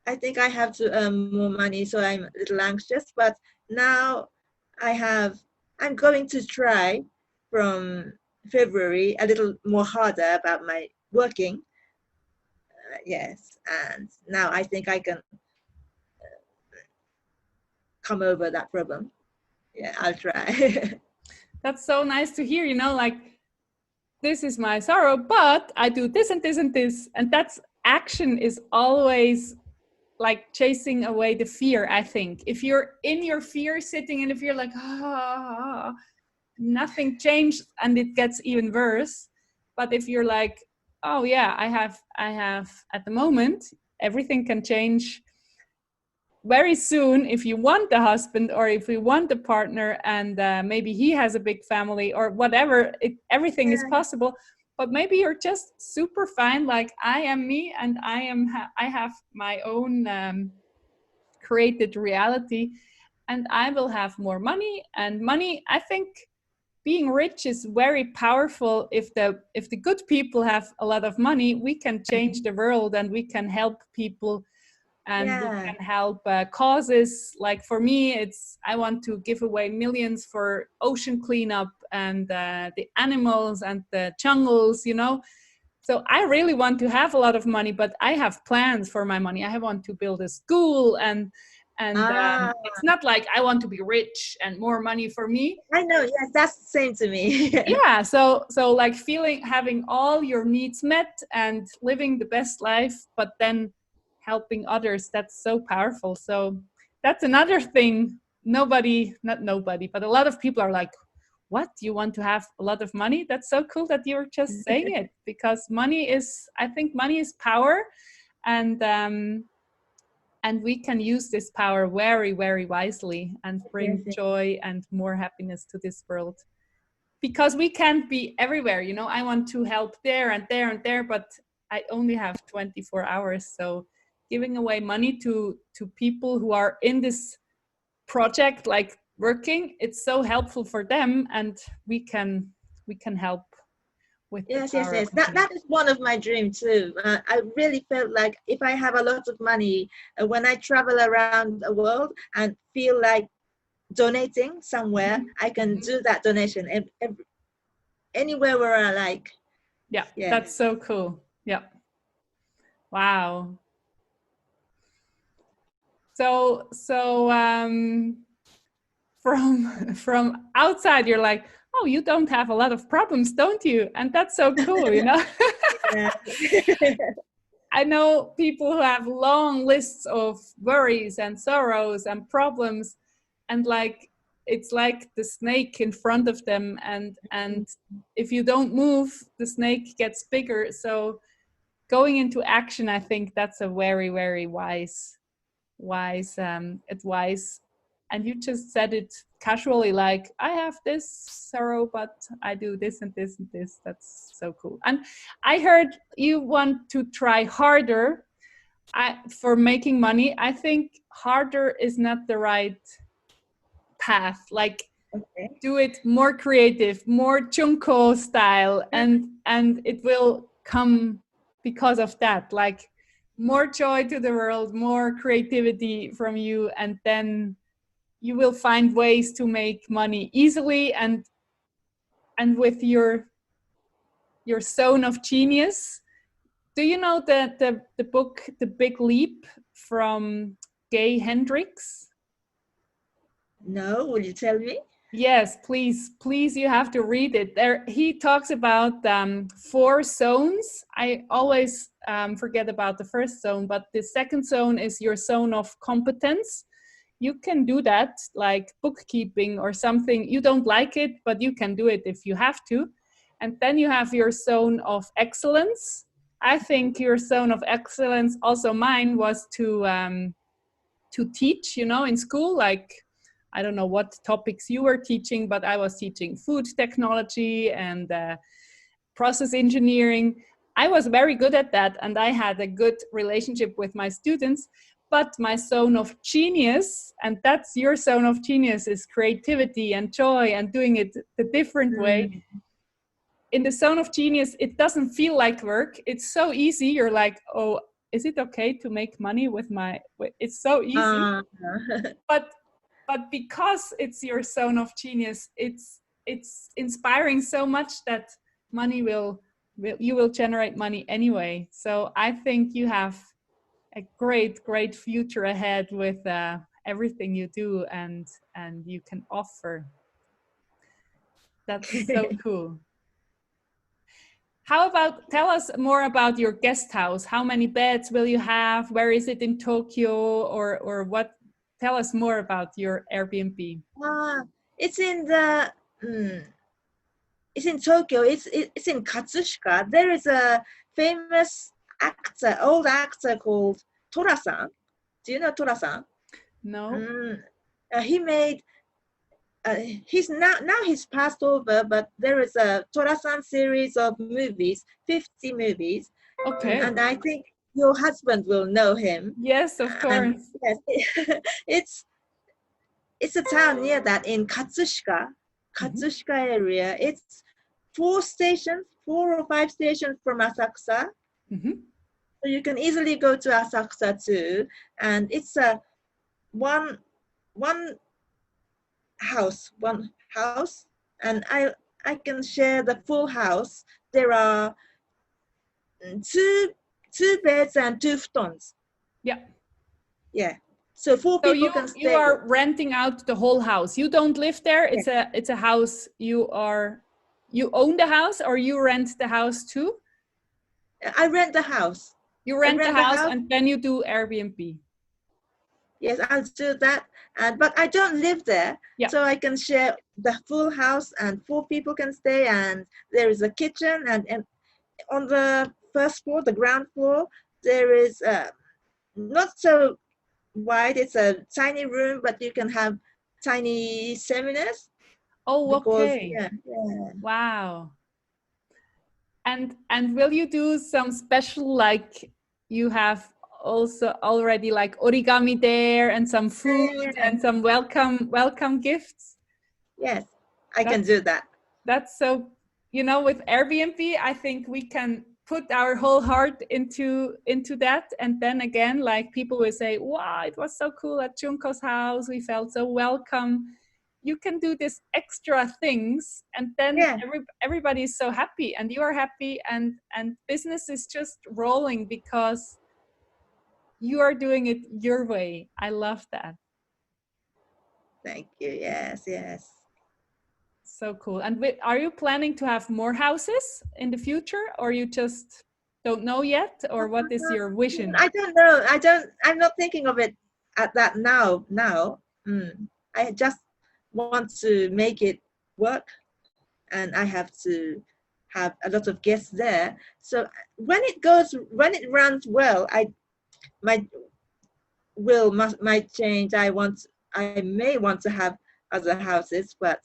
[SPEAKER 1] I think I have to earn more money, so I'm a little anxious. But now I'm going to try from February a little more harder about my working. Yes, and now I think I can come over that problem. Yeah, I'll try.
[SPEAKER 2] That's so nice to hear, you know, like, this is my sorrow, but I do this and this and this. And that's action is always like chasing away the fear, I think. If you're in your fear sitting and if you're like, nothing changed and it gets even worse. But if you're like, oh yeah, I have at the moment, everything can change very soon if you want the husband or if you want the partner, and maybe he has a big family or whatever, everything is possible. But maybe you're just super fine, like I am me, and I have my own created reality, and I will have more money. And money, I think being rich is very powerful. If the good people have a lot of money, we can change the world and we can help people, and we
[SPEAKER 1] Yeah.
[SPEAKER 2] can help causes. Like for me, I want to give away millions for ocean cleanup and the animals and the jungles, you know. So I really want to have a lot of money, but I have plans for my money. I want to build a school, and
[SPEAKER 1] Ah,
[SPEAKER 2] it's not like I want to be rich and more money for me.
[SPEAKER 1] I know. Yes, that's the same to me.
[SPEAKER 2] Yeah, so like having all your needs met and living the best life, but then helping others, that's so powerful. So that's another thing. Not nobody, but a lot of people are like, what, you want to have a lot of money? That's so cool that you're just saying it, because I think money is power, and we can use this power very, very wisely and
[SPEAKER 1] Yes,
[SPEAKER 2] bring
[SPEAKER 1] yes.
[SPEAKER 2] joy and more happiness to this world. Because we can't be everywhere, you know. I want to help there and there and there, but I only have 24 hours. So giving away money to people who are in this project, like working, it's so helpful for them, and we can help with the
[SPEAKER 1] Yes, yes,
[SPEAKER 2] power of
[SPEAKER 1] yes. That
[SPEAKER 2] money.
[SPEAKER 1] that is one of my dreams too. I really felt like if I have a lot of money, when I travel around the world and feel like donating somewhere, I can do that donation. anywhere where I like.
[SPEAKER 2] Yeah,
[SPEAKER 1] Yeah.
[SPEAKER 2] that's so cool. Yeah. Wow. So from outside, you're like, oh, you don't have a lot of problems, don't you? And that's so cool, you know.
[SPEAKER 1] Yeah.
[SPEAKER 2] I know people who have long lists of worries and sorrows and problems, and like it's like the snake in front of them, and if you don't move, the snake gets bigger. So going into action, I think that's a very, very wise advice. And you just said it casually, like, I have this sorrow, but I do this and this and this. That's so cool. And I heard you want to try harder for making money. I think harder is not the right path. Like,
[SPEAKER 1] Okay.
[SPEAKER 2] do it more creative, more Junko style, and it will come because of that. Like, more joy to the world, more creativity from you, and then you will find ways to make money easily and with your zone of genius. Do you know the book The Big Leap from Gay Hendricks?
[SPEAKER 1] No, will you tell me?
[SPEAKER 2] Yes, please, you have to read it. There, he talks about 4 zones. I always forget about the first zone, but the second zone is your zone of competence. You can do that, like bookkeeping or something. You don't like it, but you can do it if you have to. And then you have your zone of excellence. I think your zone of excellence, also mine, was to teach, you know, in school. Like, I don't know what topics you were teaching, but I was teaching food technology and process engineering. I was very good at that, and I had a good relationship with my students. But my zone of genius, and that's your zone of genius, is creativity and joy and doing it the different way. In the zone of genius, it doesn't feel like work. It's so easy. You're like, oh, is it okay to make money with my, it's so easy.
[SPEAKER 1] Uh,
[SPEAKER 2] But because it's your zone of genius, it's inspiring so much that money you will generate money anyway. So I think you have a great future ahead with everything you do and you can offer. That's so cool. How about, tell us more about your guest house. How many beds will you have? Where is it in Tokyo, or what? Tell us more about your Airbnb.
[SPEAKER 1] it's in the it's in Tokyo. It's in Katsushika. There is a famous actor, old actor called Tora-san. Do you know Tora-san?
[SPEAKER 2] No.
[SPEAKER 1] He made. He's now he's passed over, but there is a Tora-san series of movies, 50 movies.
[SPEAKER 2] Okay.
[SPEAKER 1] And I think your husband will know him.
[SPEAKER 2] Yes, of course.
[SPEAKER 1] Yes, it's a town near that in Katsushika area. It's 4 or 5 stations from Asakusa. So you can easily go to Asakusa too. And it's a one house, and I can share the full house. There are two beds and 2 futons. Yeah. So 4 people can stay.
[SPEAKER 2] You are renting out the whole house. You don't live there. It's a house. You own the house, or you rent the house too?
[SPEAKER 1] I rent the house.
[SPEAKER 2] You rent the house and then you do Airbnb.
[SPEAKER 1] Yes, I'll do that. But I don't live there, so I can share the full house and 4 people can stay. And there is a kitchen, and on the first floor, the ground floor, there is not so wide. It's a tiny room, but you can have tiny seminars.
[SPEAKER 2] Oh, okay. Yeah. Wow. And will you do some special, like you have also already like origami there and some food and some welcome gifts?
[SPEAKER 1] Yes, I can do that.
[SPEAKER 2] That's so, you know, with Airbnb, I think we can put our whole heart into that. And then again, like people will say, wow, it was so cool at Junko's house. We felt so welcome. you can do this extra things, and then
[SPEAKER 1] Yeah.
[SPEAKER 2] everybody is so happy, and you are happy, and business is just rolling because you are doing it your way. I love that.
[SPEAKER 1] Thank you. Yes, yes.
[SPEAKER 2] So cool. And are you planning to have more houses in the future, or you just don't know yet, or what is your vision?
[SPEAKER 1] I don't know. I'm not thinking of it at that now. I just want to make it work, and I have to have a lot of guests there. So when it runs well, my might change. I may want to have other houses, but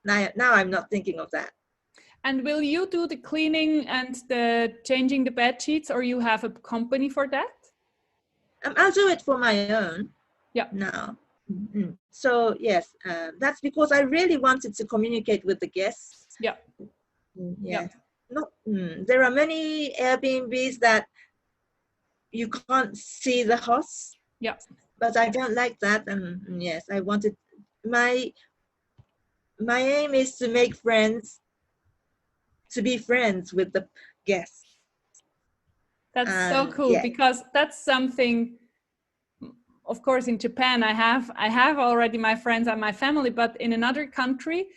[SPEAKER 1] now I'm not thinking of that.
[SPEAKER 2] And will you do the cleaning and the changing the bed sheets, or you have a company for that?
[SPEAKER 1] I'll do it for my own.
[SPEAKER 2] Yeah.
[SPEAKER 1] Now. So yes, that's because I really wanted to communicate with the guests.
[SPEAKER 2] Yeah.
[SPEAKER 1] Yes. There are many Airbnbs that you can't see the host.
[SPEAKER 2] Yeah.
[SPEAKER 1] But I don't like that. And yes, I wanted my aim is to make friends, to be friends with the guests.
[SPEAKER 2] That's so cool, because that's something. Of course, in Japan, I have already my friends and my family, but in another country,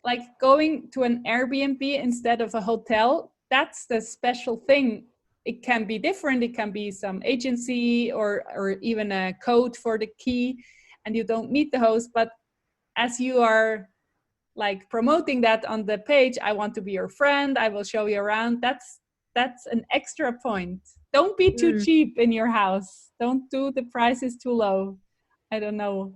[SPEAKER 2] like going to an Airbnb instead of a hotel, that's the special thing. It can be different. It can be some agency or even a code for the key, and you don't meet the host. But as you are like promoting that on the page, I want to be your friend, I will show you around. That's an extra point. Don't be too cheap in your house. Don't do the prices too low. I don't know.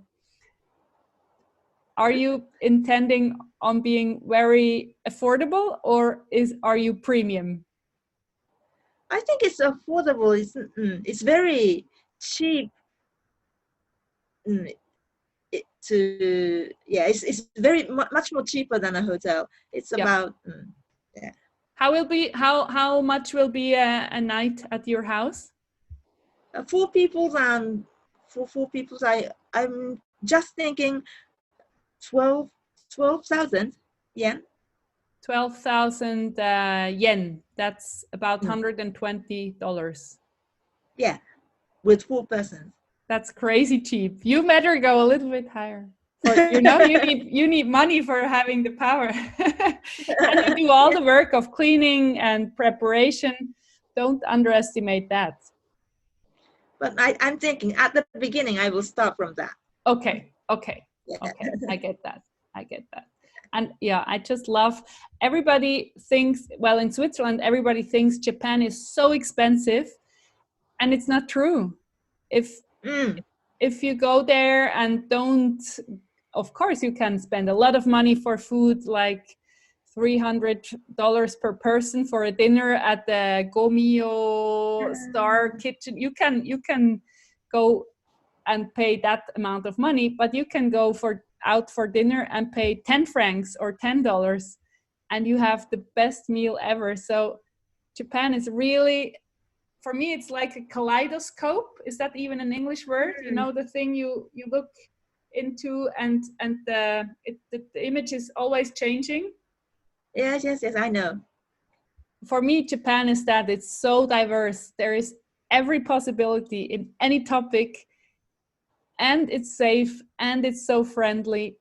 [SPEAKER 2] Are you intending on being very affordable, or are you premium?
[SPEAKER 1] I think it's affordable. It's very cheap. It's very much more cheaper than a hotel. It's about
[SPEAKER 2] How much will be a night at your house?
[SPEAKER 1] For four people, I'm just thinking 12,000 yen.
[SPEAKER 2] 12,000 yen. That's about $120.
[SPEAKER 1] Yeah, with 4 persons.
[SPEAKER 2] That's crazy cheap. You better go a little bit higher. You need money for having the power. And you do all the work of cleaning and preparation. Don't underestimate that.
[SPEAKER 1] But I'm thinking at the beginning I will start from that.
[SPEAKER 2] Okay.
[SPEAKER 1] Yeah.
[SPEAKER 2] Okay. I get that. And yeah, I just love, everybody thinks, well, in Switzerland, everybody thinks Japan is so expensive, and it's not true. If you go there and don't, of course you can spend a lot of money for food, like $300 per person for a dinner at the Gomio Star Kitchen. You can go and pay that amount of money, but you can go out for dinner and pay 10 francs or $10, and you have the best meal ever. So Japan is really, for me, it's like a kaleidoscope. Is that even an English word? You know, the thing you look into, and the image is always changing.
[SPEAKER 1] Yes, I know.
[SPEAKER 2] For me, Japan is that it's so diverse. There is every possibility in any topic, and it's safe, and it's so friendly.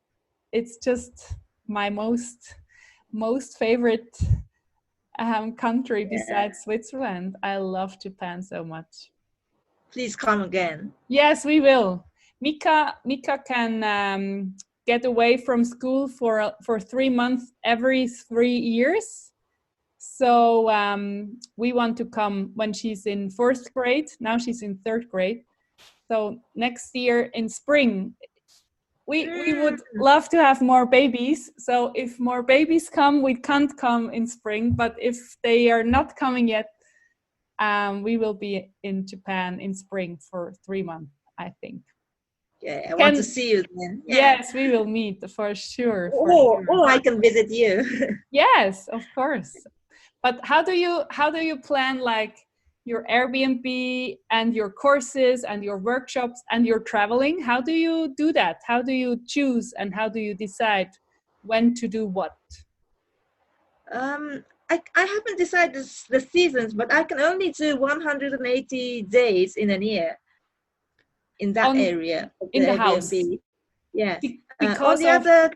[SPEAKER 2] It's just my most favorite country besides Switzerland. I love Japan so much.
[SPEAKER 1] Please come again.
[SPEAKER 2] Yes, we will. Mika can get away from school for 3 months every 3 years. So we want to come when she's in 4th grade. Now she's in 3rd grade. So next year in spring, we would love to have more babies. So if more babies come, we can't come in spring. But if they are not coming yet, we will be in Japan in spring for 3 months, I think.
[SPEAKER 1] Yeah, I want to see you then. Yeah.
[SPEAKER 2] Yes, we will meet for sure.
[SPEAKER 1] I can visit you.
[SPEAKER 2] Yes, of course. But how do you plan, like, your Airbnb and your courses and your workshops and your traveling. How do you do that? How do you choose and how do you decide when to do what?
[SPEAKER 1] I haven't decided the seasons, but I can only do 180 days in a year in that area of the
[SPEAKER 2] in the house.
[SPEAKER 1] Airbnb. Yes. On
[SPEAKER 2] Because
[SPEAKER 1] the other,
[SPEAKER 2] of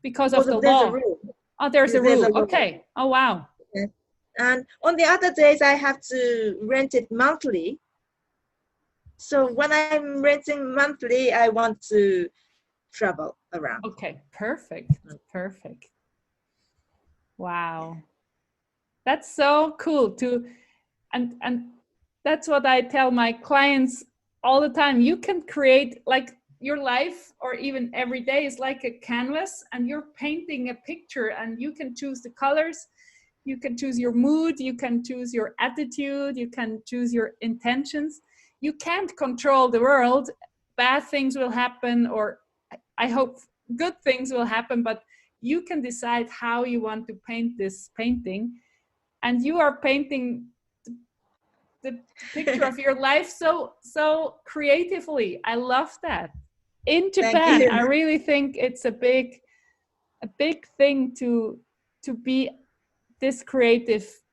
[SPEAKER 2] the
[SPEAKER 1] there's a
[SPEAKER 2] law.
[SPEAKER 1] rule.
[SPEAKER 2] Oh, there's a
[SPEAKER 1] There's
[SPEAKER 2] rule.
[SPEAKER 1] a rule.
[SPEAKER 2] Okay. Oh, wow.
[SPEAKER 1] Yes. And on the other days, I have to rent it monthly. So when I'm renting monthly, I want to travel around.
[SPEAKER 2] Okay, perfect. Perfect. Wow. That's so cool to, and that's what I tell my clients all the time. You can create, like, your life or even every day is like a canvas and you're painting a picture, and you can choose the colors, you can choose your mood, you can choose your attitude, you can choose your intentions. You can't control the world. Bad things will happen, or I hope good things will happen, but you can decide how you want to paint this painting. And you are painting the picture of your life so creatively. I love that. In Japan, I really think it's a big thing to be this creative.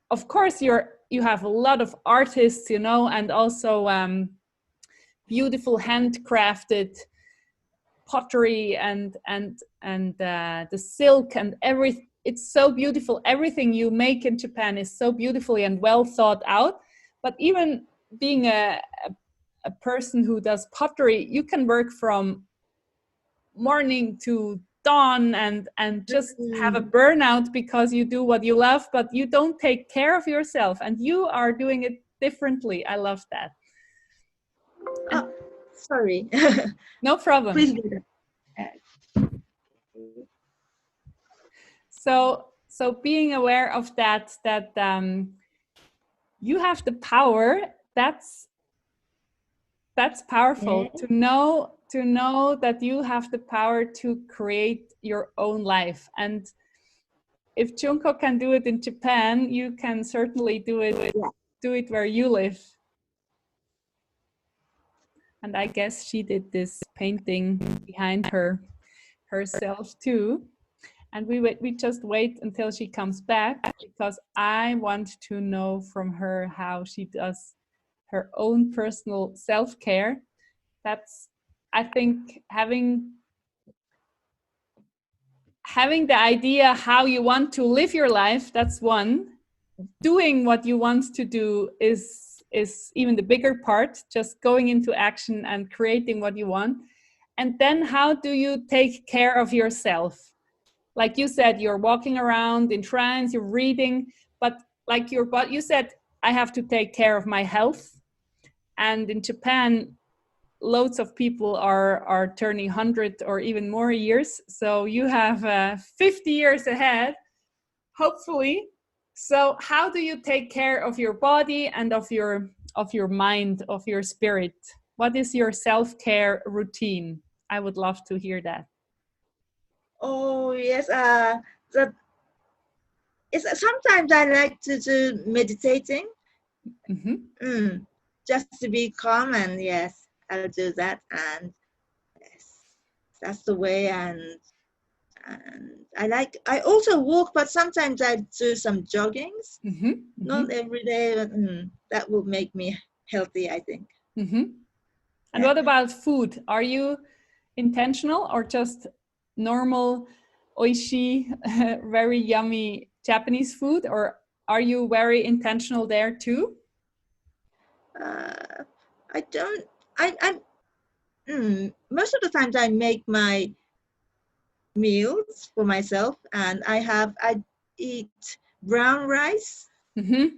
[SPEAKER 2] Of course, you have a lot of artists, you know, and also beautiful handcrafted pottery and the silk and everything. It's so beautiful. Everything you make in Japan is so beautifully and well thought out. But even being a person who does pottery, you can work from morning to dawn and just have a burnout because you do what you love, but you don't take care of yourself, and you are doing it differently. I love that.
[SPEAKER 1] Sorry.
[SPEAKER 2] No problem.
[SPEAKER 1] Please do that.
[SPEAKER 2] So being aware of that you have the power. That's powerful. Yeah. To know that you have the power to create your own life. And if Junko can do it in Japan, you can certainly do it where you live. And I guess she did this painting behind herself too. And we just wait until she comes back, because I want to know from her how she does her own personal self-care. That's, I think, having the idea how you want to live your life, that's one. Doing what you want to do is even the bigger part, just going into action and creating what you want. And then how do you take care of yourself? Like you said, you're walking around in trance, you're reading, but like you said, I have to take care of my health. And in Japan, loads of people are turning 100 or even more years. So you have 50 years ahead, hopefully. So how do you take care of your body and of your mind, of your spirit? What is your self-care routine? I would love to hear that.
[SPEAKER 1] Oh yes, sometimes I like to do meditating, just to be calm, and yes, I'll do that, and yes, that's the way. And I also walk, but sometimes I do some joggings. Not every day, but that will make me healthy, I think.
[SPEAKER 2] And what about food? Are you intentional or just normal, oishi, very yummy Japanese food, or are you very intentional there too?
[SPEAKER 1] I don't. Most of the times I make my meals for myself, and I eat brown rice.
[SPEAKER 2] I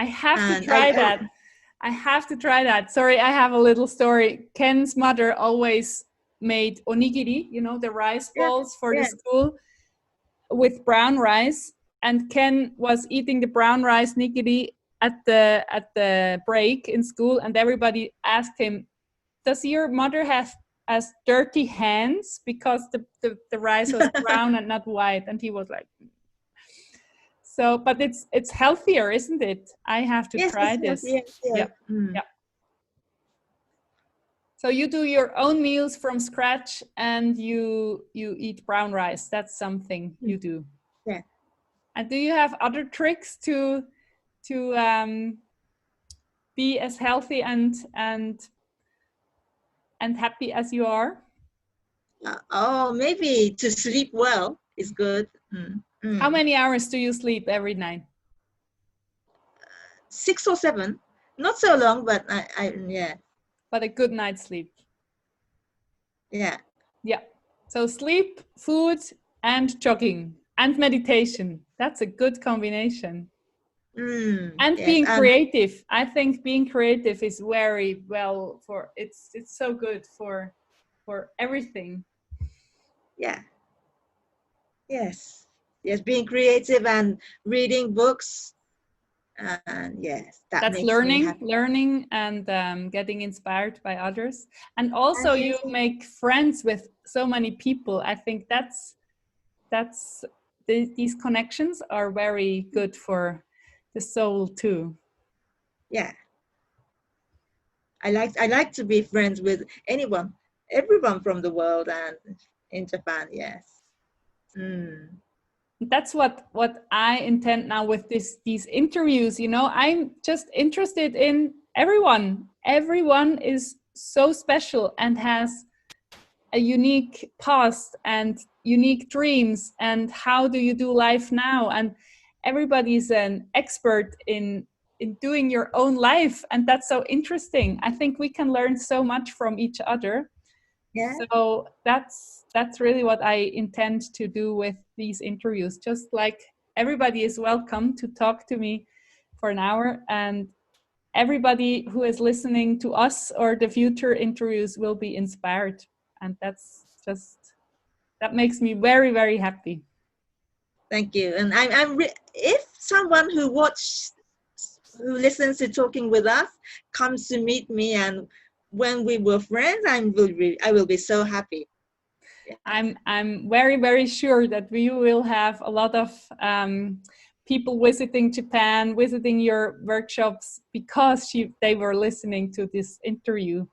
[SPEAKER 2] have to try that. I have to try that. Sorry, I have a little story. Ken's mother always made onigiri, you know, the rice balls for the school with brown rice. And Ken was eating the brown rice nigiri at the break in school, and everybody asked him, "Does your mother have as dirty hands?" Because the rice was brown and not white. And he was like, So, but it's healthier, isn't it? I have to
[SPEAKER 1] Yes,
[SPEAKER 2] try
[SPEAKER 1] yes,
[SPEAKER 2] this.
[SPEAKER 1] yes,
[SPEAKER 2] Yeah,
[SPEAKER 1] yes. Mm.
[SPEAKER 2] yeah. So you do your own meals from scratch, and you eat brown rice. That's something you do.
[SPEAKER 1] Yeah.
[SPEAKER 2] And do you have other tricks to be as healthy and happy as you are?
[SPEAKER 1] Oh, maybe to sleep well is good. Mm.
[SPEAKER 2] How
[SPEAKER 1] Mm.
[SPEAKER 2] many hours do you sleep every night?
[SPEAKER 1] 6 or 7, not so long, but yeah,
[SPEAKER 2] But a good night's sleep.
[SPEAKER 1] yeah.
[SPEAKER 2] Yeah. So sleep, food, and jogging and meditation. That's a good combination. And
[SPEAKER 1] Yes.
[SPEAKER 2] being creative. I think being creative is very well for it's so good for everything.
[SPEAKER 1] Yeah. Yes. Yes. Being creative and reading books. And yes, that
[SPEAKER 2] That's
[SPEAKER 1] makes me happy.
[SPEAKER 2] learning and getting inspired by others. And also
[SPEAKER 1] And
[SPEAKER 2] you
[SPEAKER 1] yes,
[SPEAKER 2] make friends with so many people. I think that's these connections are very good for the soul too.
[SPEAKER 1] yeah. I like to be friends with everyone from the world and in Japan. Yes. Mm.
[SPEAKER 2] That's what I intend now with these interviews. You know, I'm just interested in everyone. Everyone is so special and has a unique past and unique dreams, and how do you do life now, and everybody's an expert in doing your own life, and that's so interesting. I think we can learn so much from each other.
[SPEAKER 1] Yeah.
[SPEAKER 2] So that's really what I intend to do with these interviews. Just like everybody is welcome to talk to me for an hour, and everybody who is listening to us or the future interviews will be inspired. And that makes me very, very happy.
[SPEAKER 1] Thank you. And if someone who listens to Talking with Us comes to meet me, and when we were friends, I will be so happy. Yeah.
[SPEAKER 2] I'm very, very sure that we will have a lot of people visiting Japan, visiting your workshops because they were listening to this interview,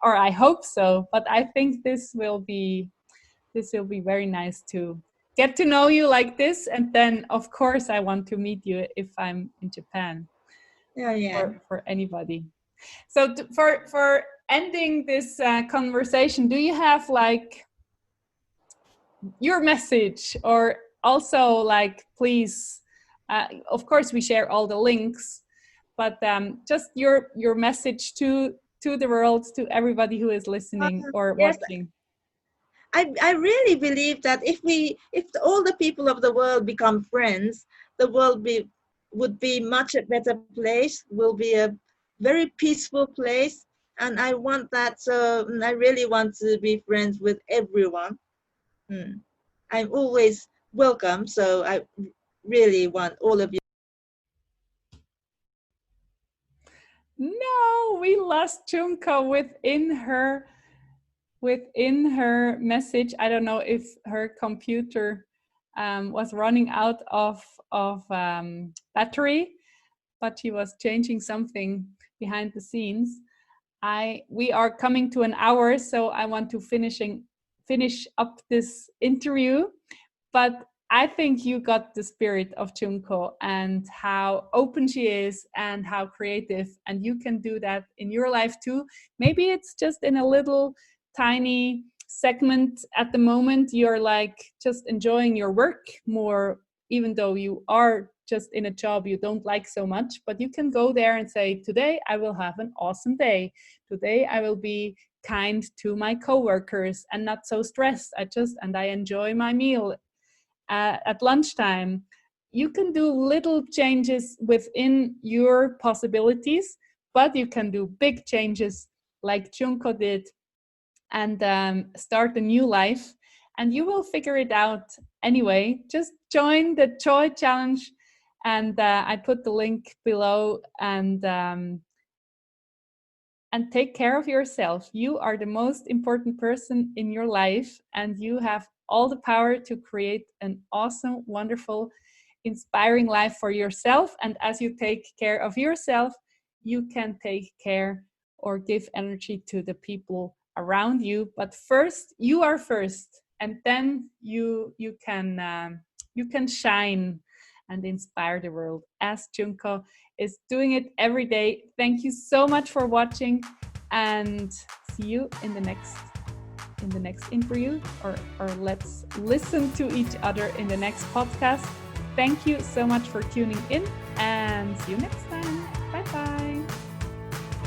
[SPEAKER 2] or I hope so. But I think this will be very nice to get to know you like this, and then of course I want to meet you if I'm in Japan,
[SPEAKER 1] Yeah, yeah.
[SPEAKER 2] for anybody. So for ending this conversation, do you have like your message, or also like please, of course we share all the links, but just your message to the world, to everybody who is listening or
[SPEAKER 1] Yes,
[SPEAKER 2] watching.
[SPEAKER 1] I really believe that if all the people of the world become friends, the world would be much a better place, will be a very peaceful place. And I want that, so I really want to be friends with everyone. Mm. I'm always welcome, so I really want all of you.
[SPEAKER 2] No, we lost Junko within her message. I don't know if her computer was running out of battery, but she was changing something behind the scenes. We are coming to an hour, so I want to finish up this interview. But I think you got the spirit of Junko and how open she is and how creative, and you can do that in your life too. Maybe it's just in a little tiny segment at the moment. You're like just enjoying your work more, even though you are just in a job you don't like so much. But you can go there and say, today I will have an awesome day. Today I will be kind to my coworkers and not so stressed. I enjoy my meal at lunchtime. You can do little changes within your possibilities, but you can do big changes like Junko did, and start a new life. And you will figure it out anyway. Just join the Joy Challenge, and I put the link below. And take care of yourself. You are the most important person in your life, and you have all the power to create an awesome, wonderful, inspiring life for yourself. And as you take care of yourself, you can take care or give energy to the people around you. But first, you are first, and then you can shine and inspire the world as Junko is doing it every day. Thank you so much for watching, and see you in the next interview, or let's listen to each other in the next podcast. Thank you so much for tuning in, and see you next time. Bye bye.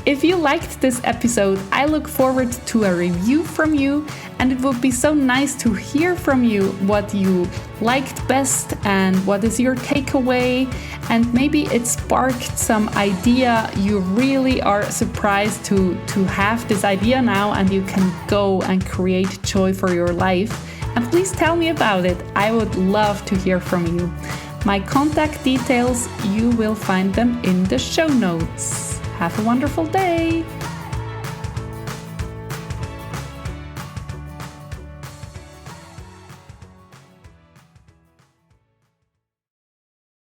[SPEAKER 2] If you liked this episode, I look forward to a review from you, and it would be so nice to hear from you what you liked best and what is your takeaway, and maybe it sparked some idea. You really are surprised to have this idea now, and you can go and create joy for your life. And please tell me about it. I would love to hear from you. My contact details, you will find them in the show notes. Have a wonderful day!